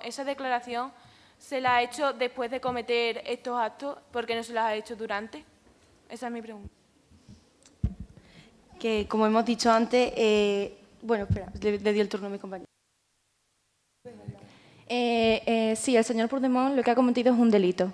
S2: esa declaración se la ha hecho después de cometer estos actos, ¿por qué no se las ha hecho durante? Esa es mi pregunta.
S7: Que, como hemos dicho antes, bueno, espera, le di el turno a mi compañero.
S8: Sí, el señor Puigdemont lo que ha cometido es un delito.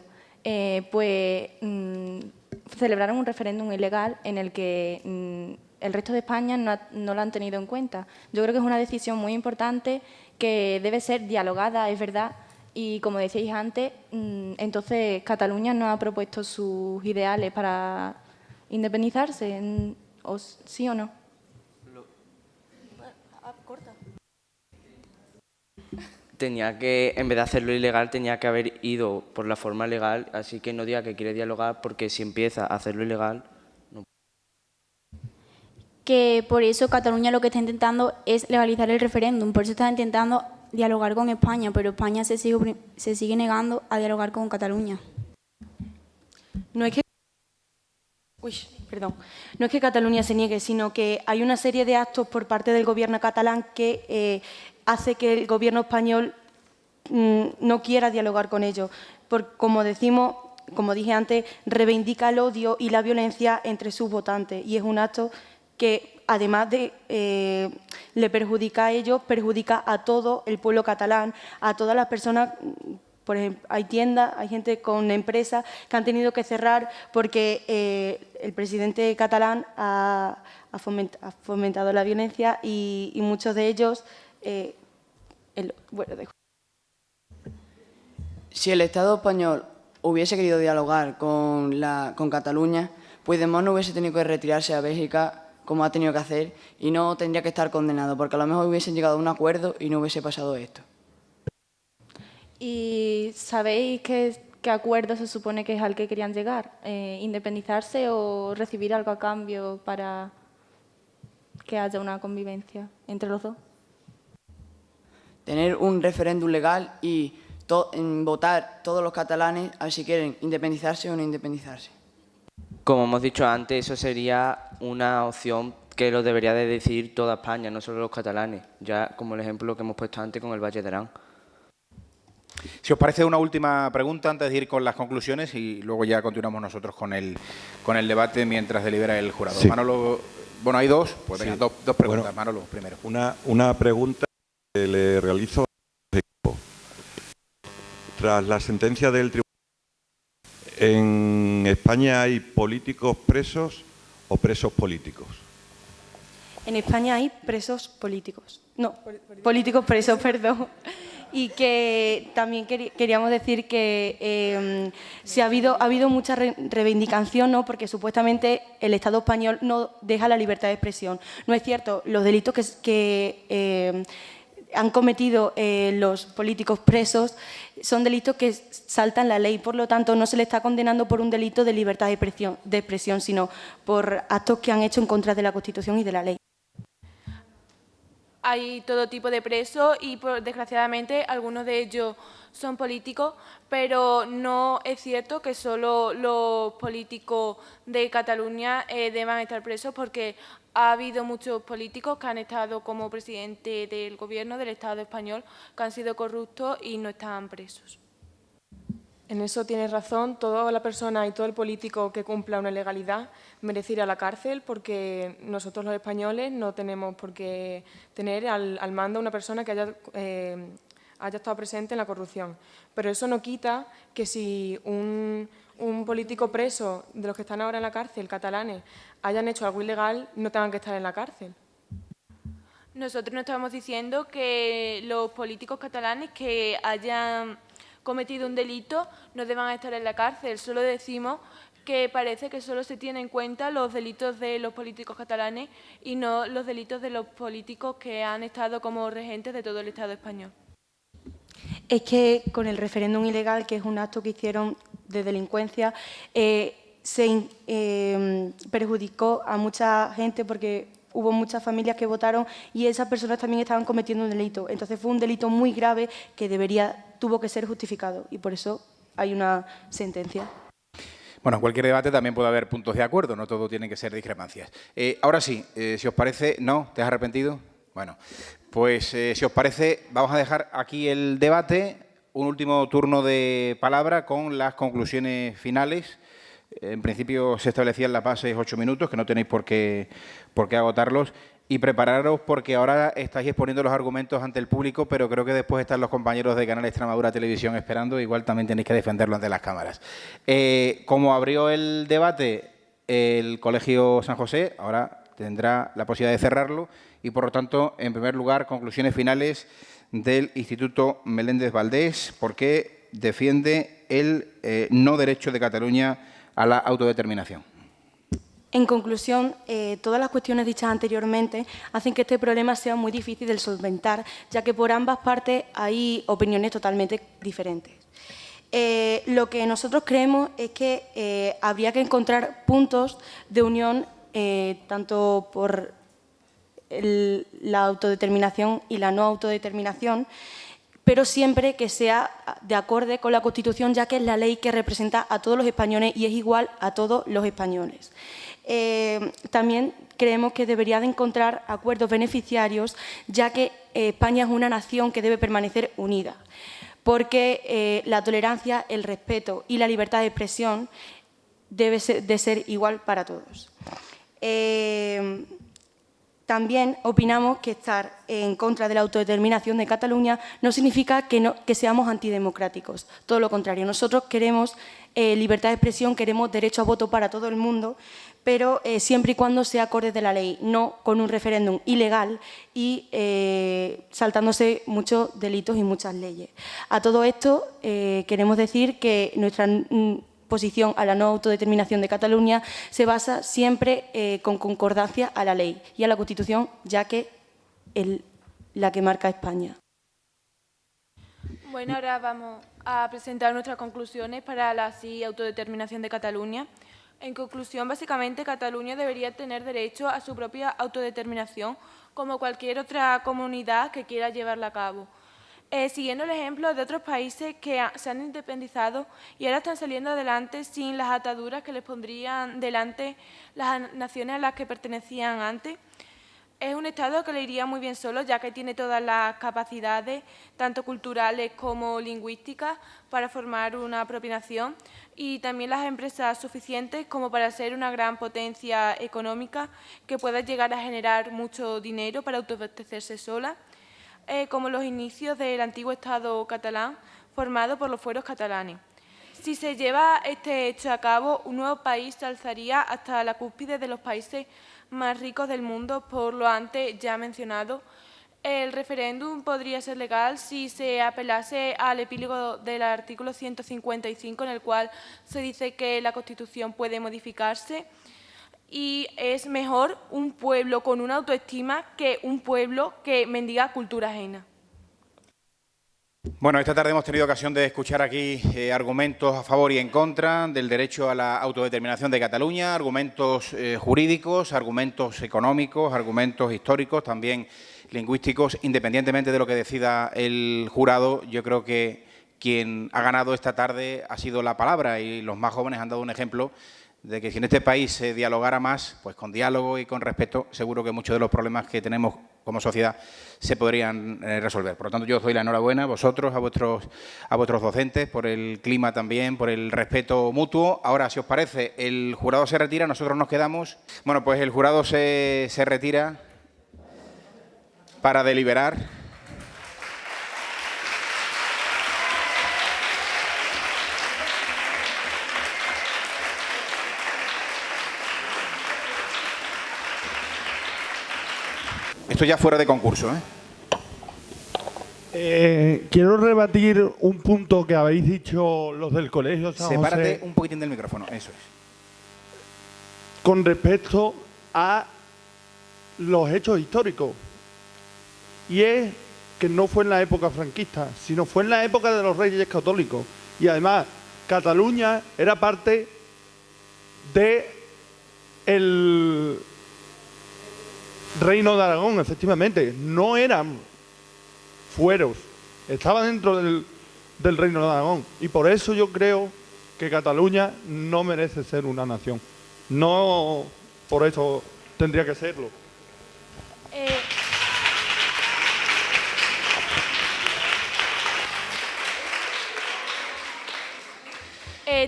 S8: Celebraron un referéndum ilegal en el que el resto de España no lo han tenido en cuenta. Yo creo que es una decisión muy importante que debe ser dialogada, es verdad, y como decíais antes, entonces Cataluña no ha propuesto sus ideales para independizarse. ¿Sí o no?
S6: tenía que, en vez de hacerlo ilegal, tenía que haber ido por la forma legal, así que no diga que quiere dialogar, porque si empieza a hacerlo ilegal... No.
S4: Que por eso Cataluña lo que está intentando es legalizar el referéndum, por eso está intentando dialogar con España, pero España se sigue negando a dialogar con Cataluña.
S7: No es que Cataluña se niegue, sino que hay una serie de actos por parte del gobierno catalán que hace que el gobierno español no quiera dialogar con ellos. Como dije antes, reivindica el odio y la violencia entre sus votantes y es un acto que, además de le perjudica a ellos, perjudica a todo el pueblo catalán, a todas las personas. Por ejemplo, hay tiendas, hay gente con empresas que han tenido que cerrar porque el presidente catalán ha fomentado la violencia y muchos de ellos...
S12: Si el Estado español hubiese querido dialogar con Cataluña, Puigdemont no hubiese tenido que retirarse a Bélgica como ha tenido que hacer y no tendría que estar condenado, porque a lo mejor hubiesen llegado a un acuerdo y no hubiese pasado esto.
S8: ¿Y sabéis qué acuerdo se supone que es al que querían llegar? ¿Independizarse o recibir algo a cambio para que haya una convivencia entre los dos?
S12: Tener un referéndum legal y votar todos los catalanes a si quieren independizarse o no independizarse.
S6: Como hemos dicho antes, eso sería una opción que lo debería de decidir toda España, no solo los catalanes, ya como el ejemplo que hemos puesto antes con el Valle de Arán.
S1: Si os parece, una última pregunta antes de ir con las conclusiones y luego ya continuamos nosotros con el debate mientras delibera el jurado. Sí. Manolo, bueno, hay dos, pues venga, sí. dos preguntas. Bueno, Manolo, primero.
S13: Una pregunta que le realizo al equipo. Tras la sentencia del tribunal, ¿en España hay políticos presos o presos políticos?
S7: En España hay presos políticos. No, políticos presos, perdón. Y que también queríamos decir que sí ha habido mucha reivindicación, ¿no? Porque supuestamente el Estado español no deja la libertad de expresión. No es cierto, los delitos que han cometido los políticos presos son delitos que saltan la ley, por lo tanto no se les está condenando por un delito de libertad de expresión, sino por actos que han hecho en contra de la Constitución y de la ley.
S2: Hay todo tipo de presos y, desgraciadamente, algunos de ellos son políticos, pero no es cierto que solo los políticos de Cataluña deban estar presos, porque ha habido muchos políticos que han estado como presidente del Gobierno del Estado español, que han sido corruptos y no están presos.
S3: En eso tienes razón. Toda la persona y todo el político que cumpla una ilegalidad merece ir a la cárcel, porque nosotros los españoles no tenemos por qué tener al mando a una persona que haya estado presente en la corrupción. Pero eso no quita que si un político preso de los que están ahora en la cárcel, catalanes, hayan hecho algo ilegal, no tengan que estar en la cárcel.
S2: Nosotros no estamos diciendo que los políticos catalanes que hayan cometido un delito no deban estar en la cárcel. Solo decimos que parece que solo se tienen en cuenta los delitos de los políticos catalanes y no los delitos de los políticos que han estado como regentes de todo el Estado español.
S7: Es que con el referéndum ilegal, que es un acto que hicieron de delincuencia, se perjudicó a mucha gente, porque hubo muchas familias que votaron y esas personas también estaban cometiendo un delito. Entonces fue un delito muy grave que tuvo que ser justificado y por eso hay una sentencia.
S1: Bueno, en cualquier debate también puede haber puntos de acuerdo, no todo tiene que ser discrepancias. Ahora sí, si os parece... ¿No? ¿Te has arrepentido? Bueno, pues si os parece, vamos a dejar aquí el debate, un último turno de palabra con las conclusiones finales. En principio se establecían las bases 8 minutos, que no tenéis por qué agotarlos. Y prepararos, porque ahora estáis exponiendo los argumentos ante el público, pero creo que después están los compañeros de Canal Extremadura Televisión esperando, igual también tenéis que defenderlo ante las cámaras. Como abrió el debate el Colegio San José, ahora tendrá la posibilidad de cerrarlo y, por lo tanto, en primer lugar, conclusiones finales del Instituto Meléndez Valdés, porque defiende el no derecho de Cataluña a la autodeterminación.
S7: En conclusión, todas las cuestiones dichas anteriormente hacen que este problema sea muy difícil de solventar, ya que por ambas partes hay opiniones totalmente diferentes. Lo que nosotros creemos es que habría que encontrar puntos de unión tanto por la autodeterminación y la no autodeterminación, pero siempre que sea de acorde con la Constitución, ya que es la ley que representa a todos los españoles y es igual a todos los españoles. También creemos que debería de encontrar acuerdos beneficiarios, ya que España es una nación que debe permanecer unida, porque la tolerancia, el respeto y la libertad de expresión debe de ser igual para todos. También opinamos que estar en contra de la autodeterminación de Cataluña no significa que seamos antidemocráticos. Todo lo contrario, nosotros queremos libertad de expresión, queremos derecho a voto para todo el mundo, pero siempre y cuando sea acorde de la ley, no con un referéndum ilegal y saltándose muchos delitos y muchas leyes. A todo esto queremos decir que nuestra posición a la no autodeterminación de Cataluña se basa siempre con concordancia a la ley y a la Constitución, ya que es la que marca España.
S2: Bueno, ahora vamos a presentar nuestras conclusiones para la sí autodeterminación de Cataluña. En conclusión, básicamente, Cataluña debería tener derecho a su propia autodeterminación, como cualquier otra comunidad que quiera llevarla a cabo. Siguiendo el ejemplo de otros países que se han independizado y ahora están saliendo adelante sin las ataduras que les pondrían delante las naciones a las que pertenecían antes. Es un Estado que le iría muy bien solo, ya que tiene todas las capacidades, tanto culturales como lingüísticas, para formar una propia nación y también las empresas suficientes como para ser una gran potencia económica que pueda llegar a generar mucho dinero para autoabastecerse sola, como los inicios del antiguo Estado catalán formado por los fueros catalanes. Si se lleva este hecho a cabo, un nuevo país se alzaría hasta la cúspide de los países más ricos del mundo, por lo antes ya mencionado. El referéndum podría ser legal si se apelase al epílogo del artículo 155, en el cual se dice que la Constitución puede modificarse y es mejor un pueblo con una autoestima que un pueblo que mendiga cultura ajena.
S1: Bueno, esta tarde hemos tenido ocasión de escuchar aquí argumentos a favor y en contra del derecho a la autodeterminación de Cataluña, argumentos jurídicos, argumentos económicos, argumentos históricos, también lingüísticos. Independientemente de lo que decida el jurado, yo creo que quien ha ganado esta tarde ha sido la palabra y los más jóvenes han dado un ejemplo de que si en este país se dialogara más, pues con diálogo y con respeto, seguro que muchos de los problemas que tenemos como sociedad se podrían resolver. Por lo tanto, yo os doy la enhorabuena a vosotros, a vuestros docentes, por el clima también, por el respeto mutuo. Ahora, si os parece, el jurado se retira, nosotros nos quedamos. Bueno, pues el jurado se retira para deliberar. Esto ya fuera de concurso,
S14: Quiero rebatir un punto que habéis dicho los del Colegio San José.
S1: Sepárate un poquitín del micrófono, eso es.
S14: Con respecto a los hechos históricos. Y es que no fue en la época franquista, sino fue en la época de los Reyes Católicos. Y además, Cataluña era parte de el Reino de Aragón, efectivamente. No eran fueros, estaba dentro del Reino de Aragón. Y por eso yo creo que Cataluña no merece ser una nación. No por eso tendría que serlo.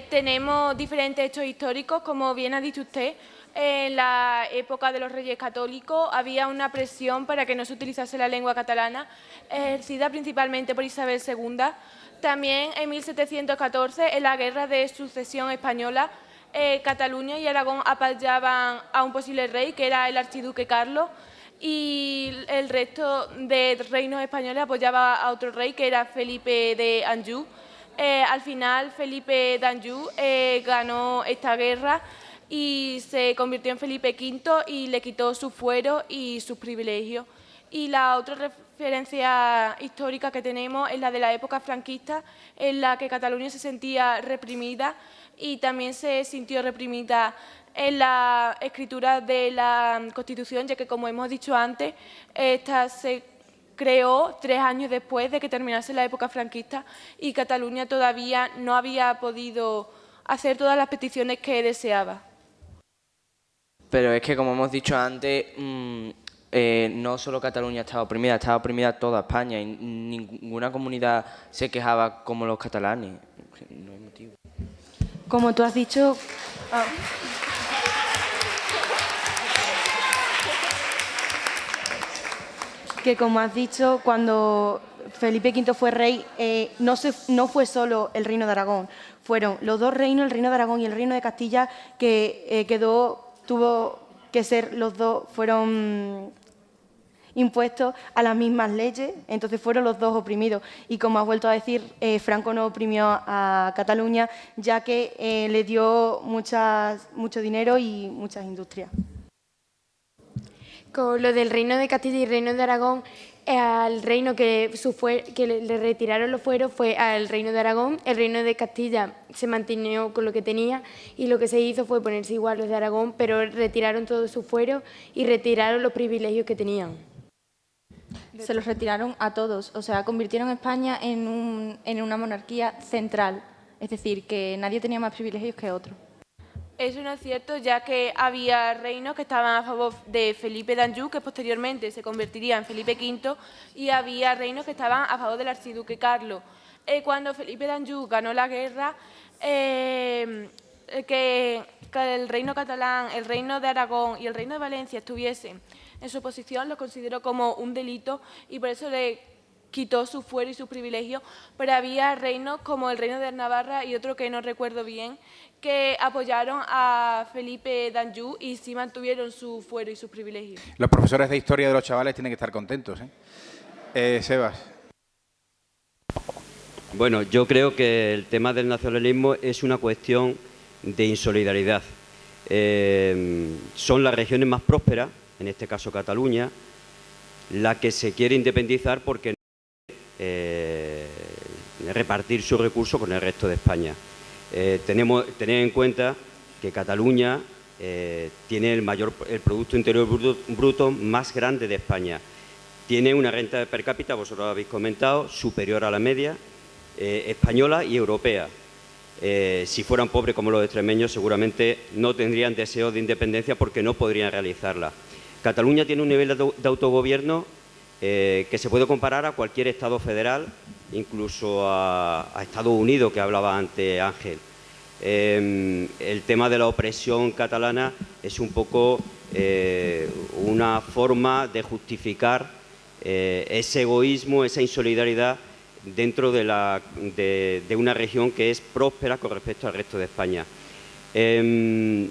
S2: Tenemos diferentes hechos históricos, como bien ha dicho usted. En la época de los Reyes Católicos había una presión para que no se utilizase la lengua catalana, ejercida principalmente por Isabel II. También en 1714, en la Guerra de Sucesión Española, Cataluña y Aragón apoyaban a un posible rey, que era el archiduque Carlos, y el resto de reinos españoles apoyaba a otro rey, que era Felipe de Anjou. Al final, Felipe de Anjou ganó esta guerra y se convirtió en Felipe V y le quitó su fuero y sus privilegios. Y la otra referencia histórica que tenemos es la de la época franquista, en la que Cataluña se sentía reprimida y también se sintió reprimida en la escritura de la Constitución, ya que, como hemos dicho antes, esta se creó 3 años después de que terminase la época franquista y Cataluña todavía no había podido hacer todas las peticiones que deseaba.
S6: Pero es que, como hemos dicho antes, no solo Cataluña estaba oprimida toda España y ninguna comunidad se quejaba como los catalanes. No hay motivo.
S7: Como tú has dicho... Que como has dicho, cuando Felipe V fue rey, no fue solo el Reino de Aragón, fueron los 2 reinos, el Reino de Aragón y el Reino de Castilla, que tuvo que ser los dos, fueron impuestos a las mismas leyes, entonces fueron los 2 oprimidos. Y como has vuelto a decir, Franco no oprimió a Cataluña, ya que le dio mucho dinero y muchas industrias.
S5: Con lo del Reino de Castilla y Reino de Aragón, al reino que le retiraron los fueros fue al Reino de Aragón. El Reino de Castilla se mantenió con lo que tenía y lo que se hizo fue ponerse igual los de Aragón, pero retiraron todos sus fueros y retiraron los privilegios que tenían.
S8: Se los retiraron a todos, o sea, convirtieron a España en una monarquía central, es decir, que nadie tenía más privilegios que otro.
S2: Eso no es cierto, ya que había reinos que estaban a favor de Felipe d'Anjou, que posteriormente se convertiría en Felipe V, y había reinos que estaban a favor del archiduque Carlos. Cuando Felipe d'Anjou ganó la guerra, que el reino catalán, el reino de Aragón y el reino de Valencia estuviesen en su oposición, lo consideró como un delito y por eso le quitó su fuero y sus privilegios, pero había reinos como el reino de Navarra y otro que no recuerdo bien, que apoyaron a Felipe d'Anjou y sí mantuvieron su fuero y sus privilegios.
S1: Los profesores de historia de los chavales tienen que estar contentos, ¿eh? Sebas.
S11: Bueno, yo creo que el tema del nacionalismo es una cuestión de insolidaridad. Son las regiones más prósperas, en este caso Cataluña, la que se quiere independizar porque no quiere repartir sus recursos con el resto de España. Tener en cuenta que Cataluña tiene el Producto Interior Bruto más grande de España. Tiene una renta per cápita, vosotros lo habéis comentado, superior a la media española y europea. Si fueran pobres como los extremeños, seguramente no tendrían deseo de independencia porque no podrían realizarla. Cataluña tiene un nivel de autogobierno que se puede comparar a cualquier Estado federal, incluso a Estados Unidos, que hablaba antes Ángel. El tema de la opresión catalana es un poco una forma de justificar ese egoísmo, esa insolidaridad dentro de una región que es próspera con respecto al resto de España. En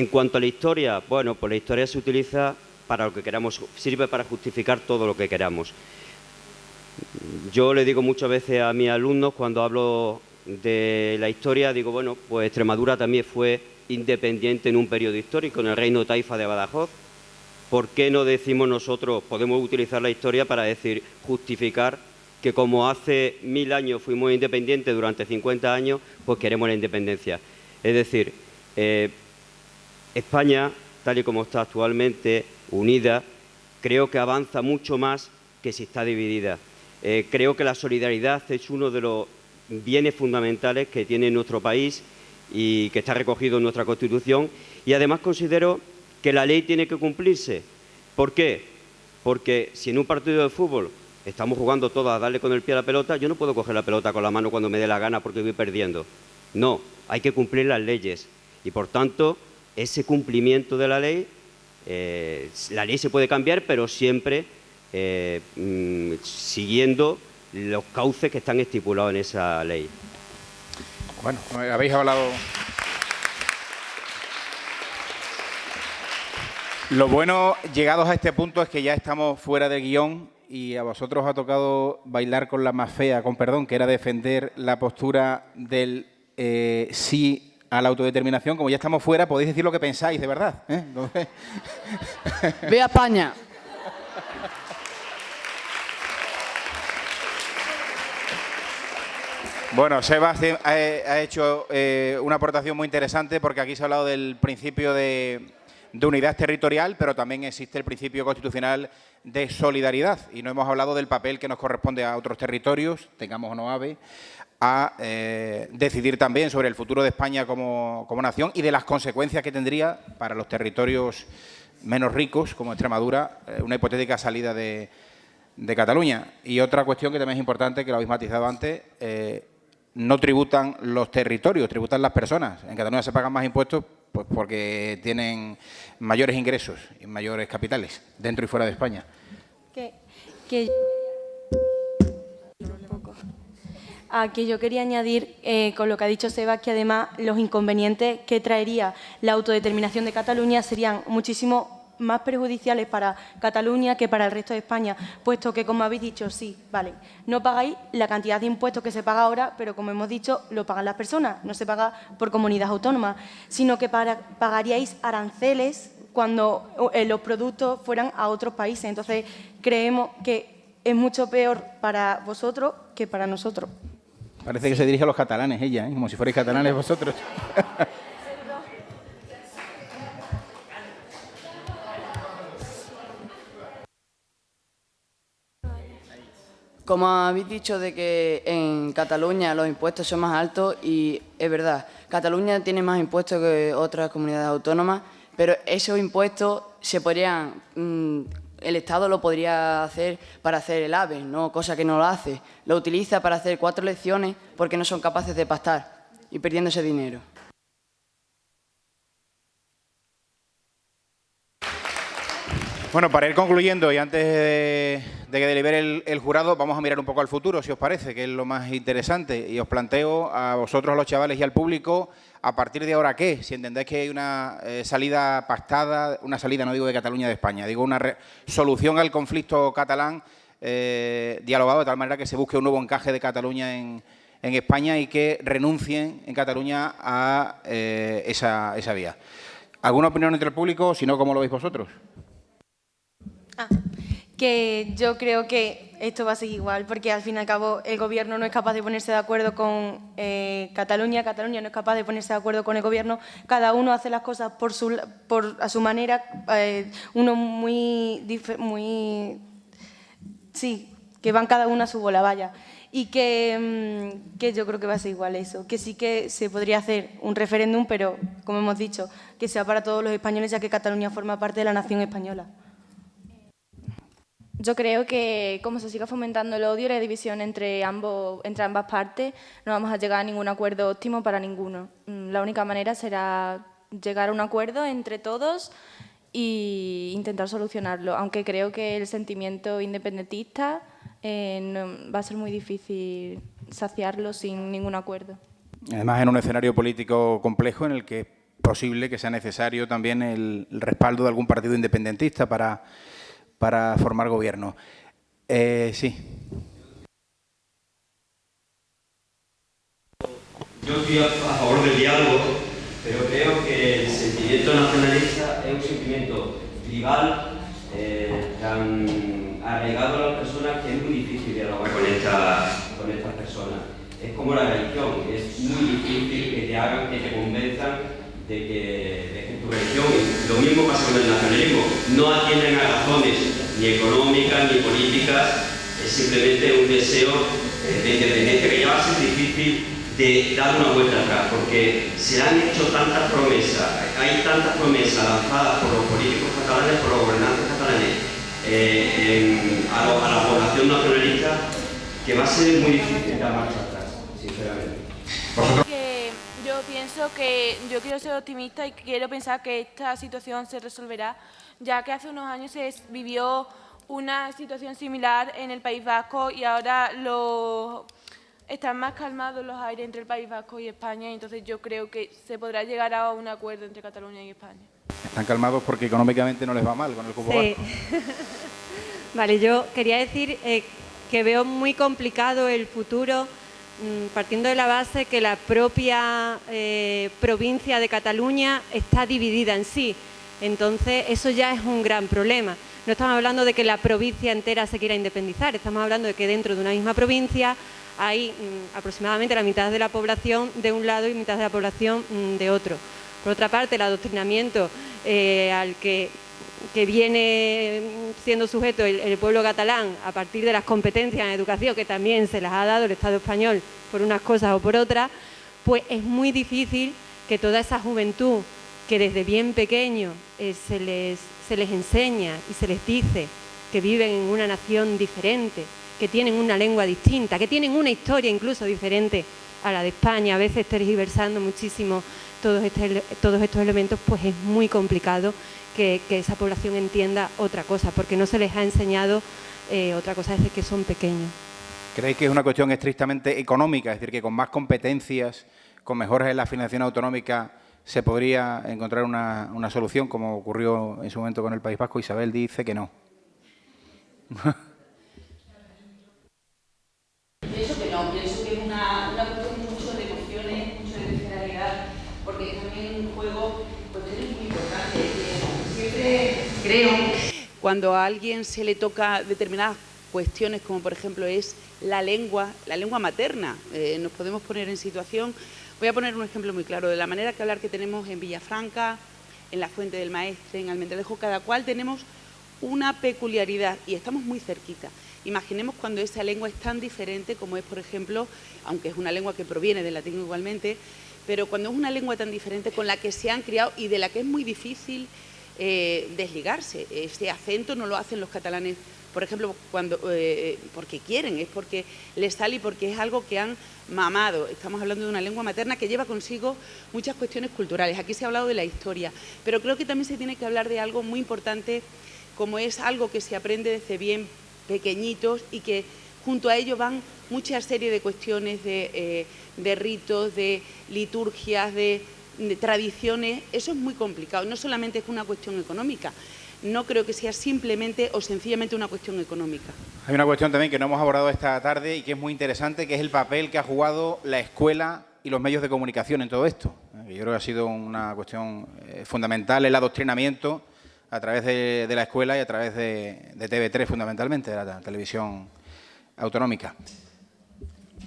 S11: cuanto a la historia, bueno, pues la historia se utiliza para lo que queramos, sirve para justificar todo lo que queramos. Yo le digo muchas veces a mis alumnos cuando hablo de la historia, digo, bueno, pues Extremadura también fue independiente en un periodo histórico, en el reino taifa de Badajoz. ¿Por qué no decimos nosotros, podemos utilizar la historia para decir, justificar que como hace 1000 años fuimos independientes durante 50 años, pues queremos la independencia? Es decir, España, tal y como está actualmente, unida, creo que avanza mucho más que si está dividida. Creo que la solidaridad es uno de los bienes fundamentales que tiene nuestro país y que está recogido en nuestra Constitución, y además considero que la ley tiene que cumplirse. ¿Por qué? Porque si en un partido de fútbol estamos jugando todos a darle con el pie a la pelota, yo no puedo coger la pelota con la mano cuando me dé la gana porque voy perdiendo. No, hay que cumplir las leyes y, por tanto, ese cumplimiento de la ley se puede cambiar, pero siempre siguiendo los cauces que están estipulados en esa ley.
S1: Bueno, habéis hablado... Lo bueno, llegados a este punto, es que ya estamos fuera del guión y a vosotros os ha tocado bailar con la más fea, con perdón, que era defender la postura del sí a la autodeterminación, como ya estamos fuera, podéis decir lo que pensáis, de verdad. Entonces...
S12: ¡Viva España!
S1: Bueno, Sebas ha hecho una aportación muy interesante porque aquí se ha hablado del principio de unidad territorial, pero también existe el principio constitucional de solidaridad y no hemos hablado del papel que nos corresponde a otros territorios, tengamos o no AVE, a decidir también sobre el futuro de España como nación y de las consecuencias que tendría para los territorios menos ricos, como Extremadura, una hipotética salida de Cataluña. Y otra cuestión que también es importante, que lo habéis matizado antes, no tributan los territorios, tributan las personas. En Cataluña se pagan más impuestos pues porque tienen mayores ingresos y mayores capitales, dentro y fuera de España.
S7: Que yo quería añadir, con lo que ha dicho Sebas, que además los inconvenientes que traería la autodeterminación de Cataluña serían muchísimo más perjudiciales para Cataluña que para el resto de España, puesto que, como habéis dicho, sí, vale, no pagáis la cantidad de impuestos que se paga ahora, pero como hemos dicho, lo pagan las personas, no se paga por comunidad autónoma, sino que pagaríais aranceles cuando los productos fueran a otros países. Entonces, creemos que es mucho peor para vosotros que para nosotros.
S1: Parece que se dirige a los catalanes ella, como si fuerais catalanes vosotros.
S12: Como habéis dicho de que en Cataluña los impuestos son más altos, y es verdad, Cataluña tiene más impuestos que otras comunidades autónomas, pero esos impuestos se podrían, el Estado lo podría hacer para hacer el AVE, ¿no? Cosa que no lo hace. Lo utiliza para hacer 4 lecciones porque no son capaces de pastar y perdiendo ese dinero.
S1: Bueno, para ir concluyendo y antes de que delibere el jurado, vamos a mirar un poco al futuro, si os parece, que es lo más interesante. Y os planteo a vosotros, a los chavales y al público, a partir de ahora, ¿qué? Si entendéis que hay una salida pactada, una salida, no digo de Cataluña, de España, digo una solución al conflicto catalán dialogado de tal manera que se busque un nuevo encaje de Cataluña en España y que renuncien en Cataluña a esa vía. ¿Alguna opinión entre el público? Si no, ¿cómo lo veis vosotros?
S7: Que yo creo que esto va a seguir igual, porque al fin y al cabo el Gobierno no es capaz de ponerse de acuerdo con Cataluña, Cataluña no es capaz de ponerse de acuerdo con el Gobierno, cada uno hace las cosas a su manera, uno sí, que van cada uno a su bola, vaya. Y que yo creo que va a ser igual eso, que sí que se podría hacer un referéndum, pero, como hemos dicho, que sea para todos los españoles, ya que Cataluña forma parte de la nación española.
S8: Yo creo que como se siga fomentando el odio y la división entre ambas partes, no vamos a llegar a ningún acuerdo óptimo para ninguno. La única manera será llegar a un acuerdo entre todos e intentar solucionarlo, aunque creo que el sentimiento independentista va a ser muy difícil saciarlo sin ningún acuerdo.
S1: Además, en un escenario político complejo en el que es posible que sea necesario también el respaldo de algún partido independentista para formar gobierno. Sí.
S15: Yo estoy a favor del diálogo, pero creo que el sentimiento nacionalista es un sentimiento tribal tan arraigado a las personas que es muy difícil dialogar con estas personas. Es como la religión, es muy difícil que te hagan, que te convenzan de que tu religión, lo mismo pasa con el nacionalismo, no atienden a razones ni económicas ni políticas, es simplemente un deseo de independencia que ya va a ser difícil de dar una vuelta atrás, porque se han hecho tantas promesas, hay tantas promesas lanzadas por los políticos catalanes, por los gobernantes catalanes a la población nacionalista, que va a ser muy difícil dar marcha atrás, sinceramente.
S2: Yo quiero ser optimista y quiero pensar que esta situación se resolverá, ya que hace unos años se vivió una situación similar en el País Vasco y ahora están más calmados los aires entre el País Vasco y España, y entonces yo creo que se podrá llegar a un acuerdo entre Cataluña y España.
S1: Están calmados porque económicamente no les va mal con el cupo vasco.
S16: Vale, yo quería decir que veo muy complicado el futuro partiendo de la base que la propia provincia de Cataluña está dividida en sí. Entonces, eso ya es un gran problema. No estamos hablando de que la provincia entera se quiera independizar, estamos hablando de que dentro de una misma provincia hay aproximadamente la mitad de la población de un lado y mitad de la población de otro. Por otra parte, el adoctrinamiento al que viene siendo sujeto el pueblo catalán a partir de las competencias en educación que también se las ha dado el Estado español por unas cosas o por otras, pues es muy difícil que toda esa juventud que desde bien pequeño se les enseña y se les dice que viven en una nación diferente, que tienen una lengua distinta, que tienen una historia incluso diferente a la de España, a veces tergiversando muchísimo todos estos elementos, pues es muy complicado que esa población entienda otra cosa, porque no se les ha enseñado otra cosa desde que son pequeños.
S1: ¿Creéis que es una cuestión estrictamente económica? Es decir, que con más competencias, con mejoras en la financiación autonómica, se podría encontrar una solución, como ocurrió en su momento con el País Vasco. Isabel dice que no.
S17: Pienso que no, pienso que es una cuestión mucho de emociones, mucho de personalidad, porque también en juego cuestiones muy importantes. Siempre creo, cuando a alguien se le toca determinadas cuestiones, como por ejemplo es la lengua materna, nos podemos poner en situación. Voy a poner un ejemplo muy claro de la manera que hablar que tenemos en Villafranca, en la Fuente del Maestre, en Almendralejo. Cada cual tenemos una peculiaridad y estamos muy cerquita. Imaginemos cuando esa lengua es tan diferente como es, por ejemplo, aunque es una lengua que proviene del latín igualmente, pero cuando es una lengua tan diferente con la que se han criado y de la que es muy difícil desligarse. Ese acento no lo hacen los catalanes, por ejemplo, porque quieren, es porque les sale y porque es algo que han mamado. Estamos hablando de una lengua materna que lleva consigo muchas cuestiones culturales. Aquí se ha hablado de la historia, pero creo que también se tiene que hablar de algo muy importante, como es algo que se aprende desde bien pequeñitos y que junto a ello van mucha serie de cuestiones de ritos, de liturgias, de tradiciones. Eso es muy complicado, no solamente es una cuestión económica. No creo que sea simplemente o sencillamente una cuestión económica.
S1: Hay una cuestión también que no hemos abordado esta tarde y que es muy interesante, que es el papel que ha jugado la escuela y los medios de comunicación en todo esto. Yo creo que ha sido una cuestión fundamental el adoctrinamiento a través de la escuela y a través de TV3 fundamentalmente, de la televisión autonómica.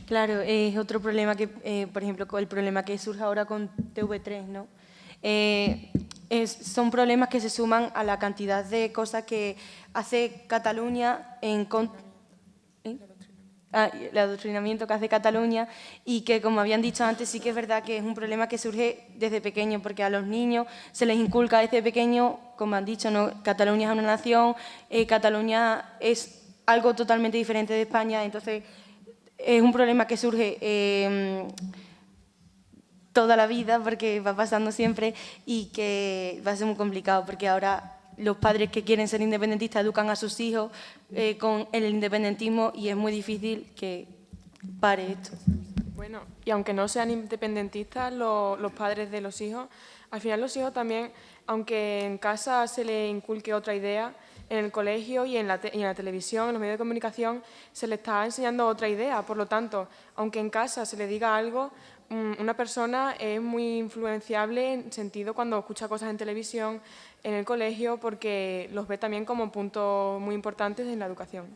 S7: Claro, es otro problema que, por ejemplo, el problema que surge ahora con TV3, ¿no? Son problemas que se suman a la cantidad de cosas que hace Cataluña el adoctrinamiento que hace Cataluña, y que, como habían dicho antes, sí que es verdad que es un problema que surge desde pequeño, porque a los niños se les inculca desde pequeño, como han dicho, ¿no? Cataluña es una nación, Cataluña es algo totalmente diferente de España, entonces es un problema que surge toda la vida, porque va pasando siempre, y que va a ser muy complicado, porque ahora los padres que quieren ser independentistas educan a sus hijos con el independentismo y es muy difícil que pare esto.
S3: Bueno, y aunque no sean independentistas los padres de los hijos, al final los hijos también, aunque en casa se les inculque otra idea, en el colegio y en la televisión, en los medios de comunicación, se les está enseñando otra idea. Por lo tanto, aunque en casa se le diga algo, una persona es muy influenciable en sentido cuando escucha cosas en televisión, en el colegio, porque los ve también como puntos muy importantes en la educación.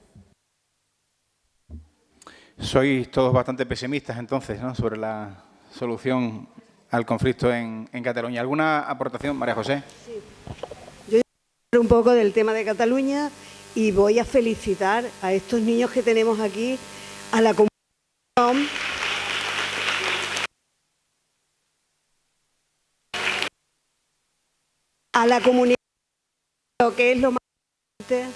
S1: Sois todos bastante pesimistas entonces, ¿no?, sobre la solución al conflicto en Cataluña. ¿Alguna aportación, María José?
S18: Sí. Yo voy a hablar un poco del tema de Cataluña y voy a felicitar a estos niños que tenemos aquí, a la comunidad, lo que es lo más importante,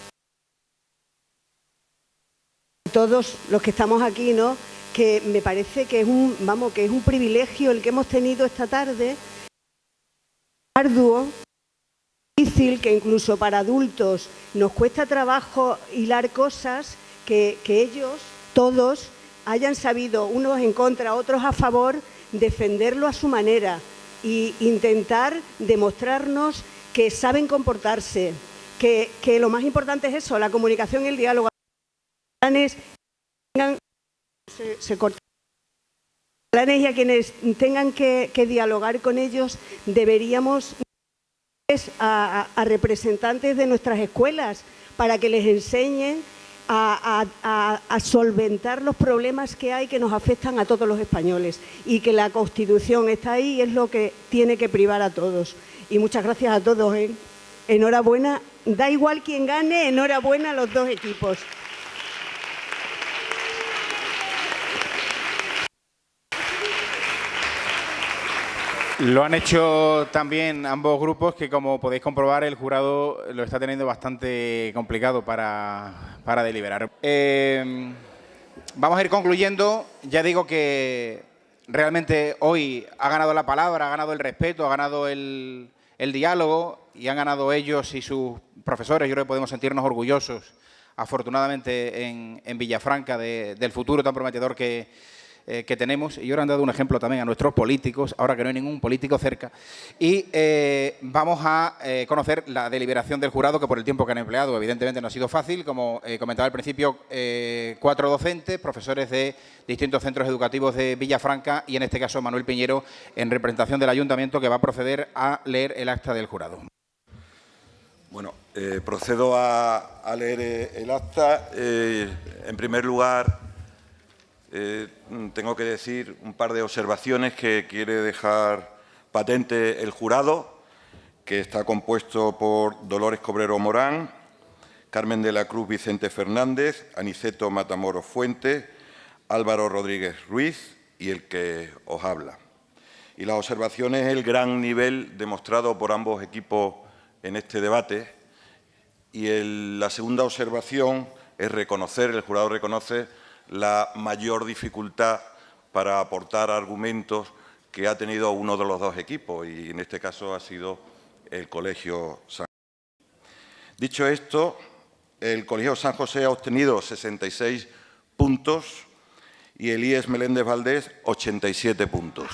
S18: todos los que estamos aquí, ¿no?, que me parece que es un privilegio el que hemos tenido esta tarde, arduo, difícil, que incluso para adultos nos cuesta trabajo hilar cosas, que ellos, todos, hayan sabido, unos en contra, otros a favor, defenderlo a su manera e intentar demostrarnos que saben comportarse, que lo más importante es eso, la comunicación y el diálogo. Se corta. y a quienes tengan que dialogar con ellos, deberíamos a representantes de nuestras escuelas para que les enseñen a solventar los problemas que hay que nos afectan a todos los españoles, y que la Constitución está ahí y es lo que tiene que privar a todos. Y muchas gracias a todos, ¿eh? Enhorabuena, da igual quién gane, enhorabuena a los dos equipos.
S1: Lo han hecho también ambos grupos, que como podéis comprobar el jurado lo está teniendo bastante complicado para deliberar. Vamos a ir concluyendo. Ya digo que realmente hoy ha ganado la palabra, ha ganado el respeto, ha ganado el diálogo, y han ganado ellos y sus profesores. Yo creo que podemos sentirnos orgullosos, afortunadamente, en Villafranca, del futuro tan prometedor que tenemos. Y ahora han dado un ejemplo también a nuestros políticos, ahora que no hay ningún político cerca. Y vamos a conocer la deliberación del jurado, que por el tiempo que han empleado evidentemente no ha sido fácil. Como comentaba al principio, 4 docentes, profesores de distintos centros educativos de Villafranca, y en este caso Manuel Piñero, en representación del Ayuntamiento, que va a proceder a leer el acta del jurado.
S13: Bueno, procedo a leer el acta. En primer lugar, tengo que decir un par de observaciones que quiere dejar patente el jurado, que está compuesto por Dolores Cobrero Morán, Carmen de la Cruz Vicente Fernández, Aniceto Matamoros Fuente, Álvaro Rodríguez Ruiz y el que os habla. Y la observación es el gran nivel demostrado por ambos equipos en este debate. Y la segunda observación es el jurado reconoce la mayor dificultad para aportar argumentos que ha tenido uno de los dos equipos, y en este caso ha sido el Colegio San José. Dicho esto, el Colegio San José ha obtenido 66 puntos y el IES Meléndez Valdés 87 puntos.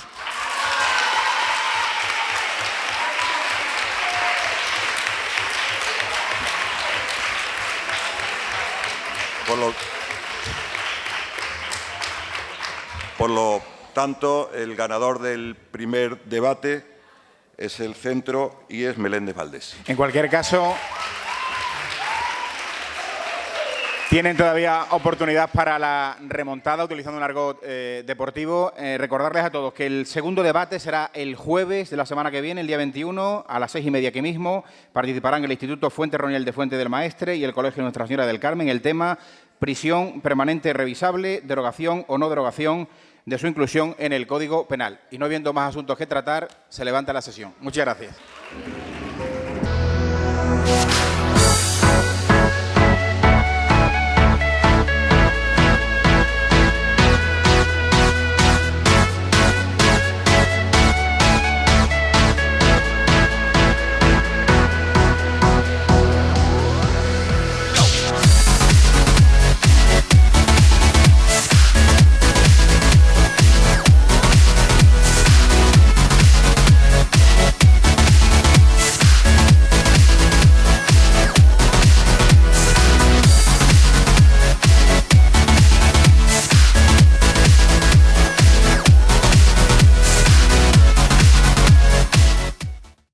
S13: Por lo tanto, el ganador del primer debate es el Centro IES Meléndez Valdés.
S1: En cualquier caso, tienen todavía oportunidad para la remontada, utilizando un argot deportivo. Recordarles a todos que el segundo debate será el jueves de la semana que viene, el día 21, a las 6:30 aquí mismo. Participarán el Instituto Fuente Roniel de Fuente del Maestre y el Colegio Nuestra Señora del Carmen. El tema: prisión permanente revisable, derogación o no derogación de su inclusión en el Código Penal. Y no habiendo más asuntos que tratar, se levanta la sesión. Muchas gracias.